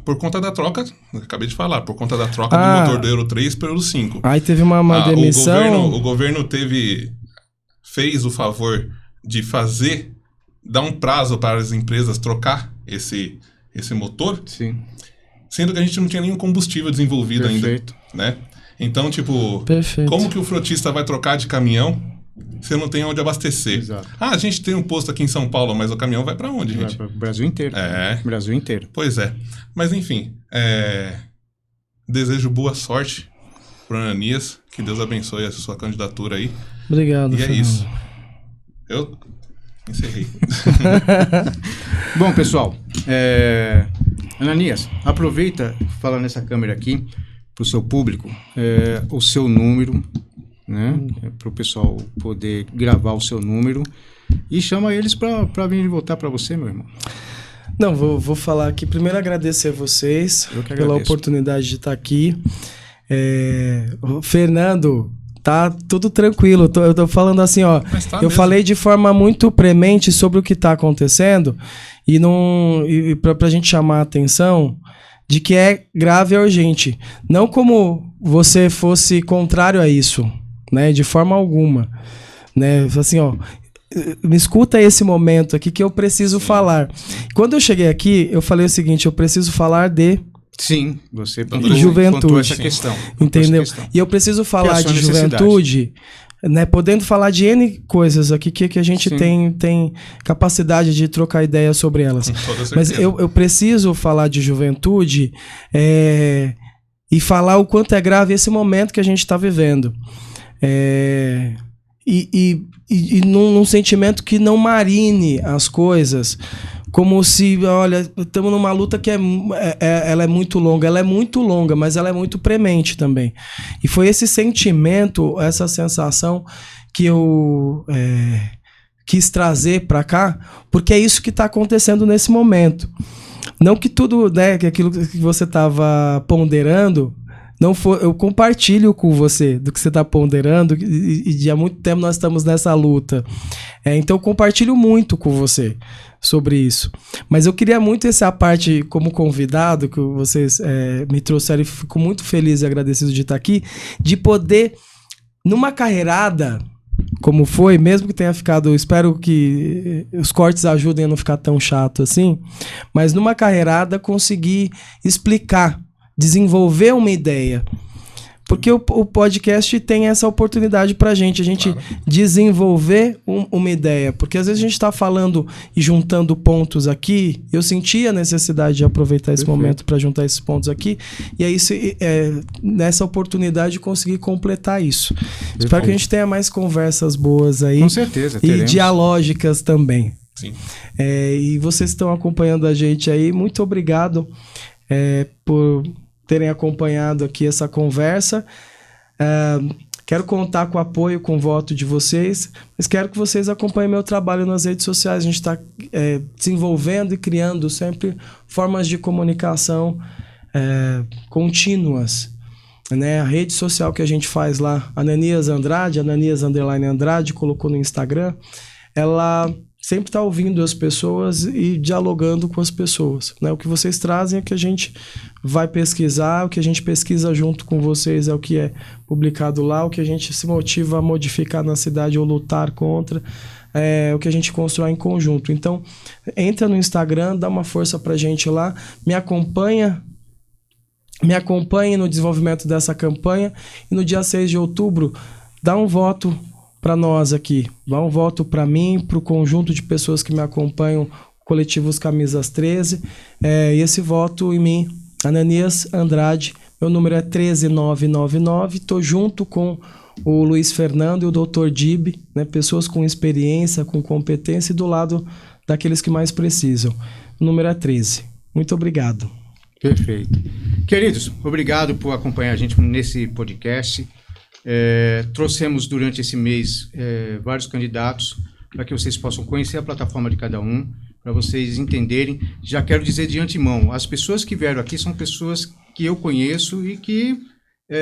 Por conta da troca, eu acabei de falar, por conta da troca do motor do Euro 3 para o Euro 5. Aí teve uma demissão. O governo fez o favor de dar um prazo para as empresas trocar esse motor, sim, sendo que a gente não tinha nenhum combustível desenvolvido perfeito, ainda, né? Então, tipo, perfeito, como que o frotista vai trocar de caminhão se não tem onde abastecer? Exato. A gente tem um posto aqui em São Paulo, mas o caminhão vai para onde, gente? Vai para o Brasil inteiro. Brasil inteiro. Pois é. Mas, enfim, desejo boa sorte pro Ananias, que Deus abençoe a sua candidatura aí. Obrigado, E Fernando. É isso. Eu encerrei. Bom, pessoal, Ananias, aproveita, fala nessa câmera aqui, para o seu público, o seu número, né? Para o pessoal poder gravar o seu número e chama eles para vir votar para você, meu irmão. Não, vou falar aqui. Primeiro agradecer a vocês pela oportunidade de estar aqui. O Fernando, tá tudo tranquilo. Eu tô falando assim, ó. Eu falei de forma muito premente sobre o que tá acontecendo e pra gente chamar a atenção de que é grave e urgente. Não como você fosse contrário a isso, né? De forma alguma, né? Assim, ó, me escuta esse momento aqui que eu preciso falar. Quando eu cheguei aqui, eu falei o seguinte, eu preciso falar de... Sim, você juventude, essa questão. Entendeu? E eu preciso falar de juventude né, podendo falar de N coisas aqui que a gente tem capacidade de trocar ideia sobre elas. Mas eu preciso falar de juventude e falar o quanto é grave esse momento que a gente está vivendo. E num sentimento que não marine as coisas, como se, olha, estamos numa luta que ela é muito longa, mas ela é muito premente também. E foi esse sentimento, essa sensação que eu quis trazer para cá, porque é isso que está acontecendo nesse momento. Não que tudo, né, que aquilo que você estava ponderando, não for, eu compartilho com você do que você está ponderando e há muito tempo nós estamos nessa luta. Então eu compartilho muito com você sobre isso. Mas eu queria muito essa parte como convidado que vocês me trouxeram e fico muito feliz e agradecido de estar aqui, de poder, numa carreirada como foi, mesmo que tenha ficado, espero que os cortes ajudem a não ficar tão chato assim, mas numa carreirada conseguir explicar, desenvolver uma ideia. Porque o podcast tem essa oportunidade pra a gente claro. Desenvolver uma ideia. Porque às vezes a gente tá falando e juntando pontos aqui, eu senti a necessidade de aproveitar esse momento para juntar esses pontos aqui, e aí nessa oportunidade conseguir completar isso. Perfeito. Espero que a gente tenha mais conversas boas aí. Com certeza, teremos. E dialógicas também. Sim. E vocês estão acompanhando a gente aí, muito obrigado por terem acompanhado aqui essa conversa. Quero contar com o apoio, com o voto de vocês, mas quero que vocês acompanhem meu trabalho nas redes sociais. A gente está desenvolvendo e criando sempre formas de comunicação contínuas. Né? A rede social que a gente faz lá, Ananias Andrade, Ananias_Andrade, colocou no Instagram, ela sempre está ouvindo as pessoas e dialogando com as pessoas. Né? O que vocês trazem é que a gente vai pesquisar, o que a gente pesquisa junto com vocês é o que é publicado lá, o que a gente se motiva a modificar na cidade ou lutar contra, o que a gente constrói em conjunto. Então, entra no Instagram, dá uma força pra gente lá, me acompanhe no desenvolvimento dessa campanha e no dia 6 de outubro, dá um voto para nós aqui, dá um voto para mim, para o conjunto de pessoas que me acompanham, coletivos Camisas 13, e esse voto em mim, Ananias Andrade, meu número é 13999, estou junto com o Luiz Fernando e o Dr. Dib, né, pessoas com experiência, com competência e do lado daqueles que mais precisam. O número é 13. Muito obrigado. Perfeito. Queridos, obrigado por acompanhar a gente nesse podcast. Trouxemos durante esse mês vários candidatos para que vocês possam conhecer a plataforma de cada um, para vocês entenderem. Já quero dizer de antemão, as pessoas que vieram aqui são pessoas que eu conheço e que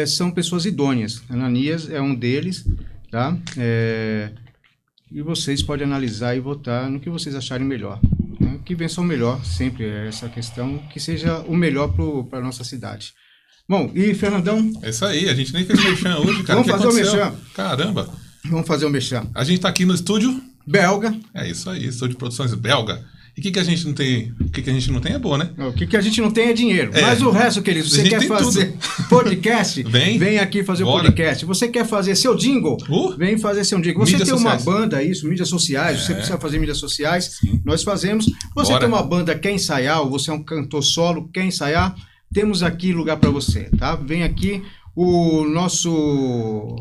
são pessoas idôneas. Ananias é um deles, tá? E vocês podem analisar e votar no que vocês acharem melhor. Né? Que vença o melhor, sempre é essa questão, que seja o melhor para a nossa cidade. Bom, e Fernandão? É isso aí, a gente nem fez o merchan hoje, cara. Vamos fazer o merchan. Caramba. Vamos fazer o merchan. A gente tá aqui no estúdio belga. É isso aí, estúdio de produções belga. E o que a gente não tem? O que a gente não tem é bom, né? O que a gente não tem é dinheiro. Mas o resto, querido, você quer fazer podcast? Vem aqui fazer o podcast. Você quer fazer seu jingle? Vem fazer seu jingle. Você tem uma banda, mídias sociais, você precisa fazer mídias sociais, nós fazemos. Você tem uma banda, quer ensaiar, ou você é um cantor solo, quer ensaiar, temos aqui lugar para você, tá? Vem aqui, o nosso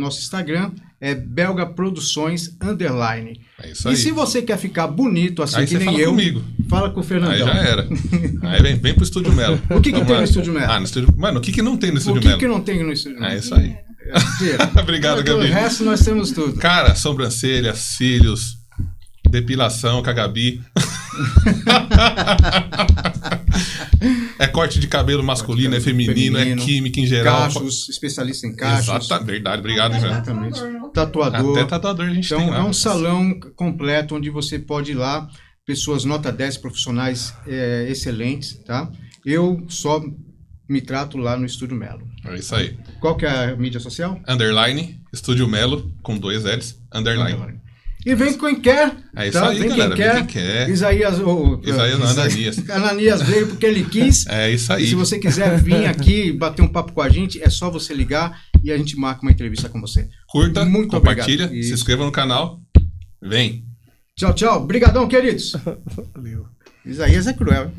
Instagram é Belga Produções _. É isso aí. E se você quer ficar bonito assim aí que nem eu, comigo. Fala com o Fernandão. Aí já era. Aí vem pro Estúdio Melo. O que tem no Estúdio Melo? Mano, o que não tem no Estúdio Melo? O que não tem no Estúdio Melo? É isso aí. Obrigado, Gabi. O resto nós temos tudo. Cara, sobrancelha, cílios, depilação com a Gabi. É corte de cabelo masculino, é feminino, é química em geral. Cachos, especialista em cachos. Exato, verdade, obrigado, velho. Exatamente. Tatuador. Até tatuador a gente tem lá. É um salão completo onde você pode ir lá, pessoas nota 10, profissionais excelentes, tá? Eu só me trato lá no Estúdio Melo. É isso aí. Qual que é a mídia social? _, Estúdio Melo, com 2 L's, _. E vem quem quer. É isso aí, vem galera. Vem quem quer. Isaías Ananias. Ananias veio porque ele quis. É isso aí. E se você quiser vir aqui bater um papo com a gente, é só você ligar e a gente marca uma entrevista com você. Curta, Muito compartilha, obrigado. se inscreva no canal. Vem. Tchau, tchau. Obrigadão, queridos. Valeu. Isaías é cruel.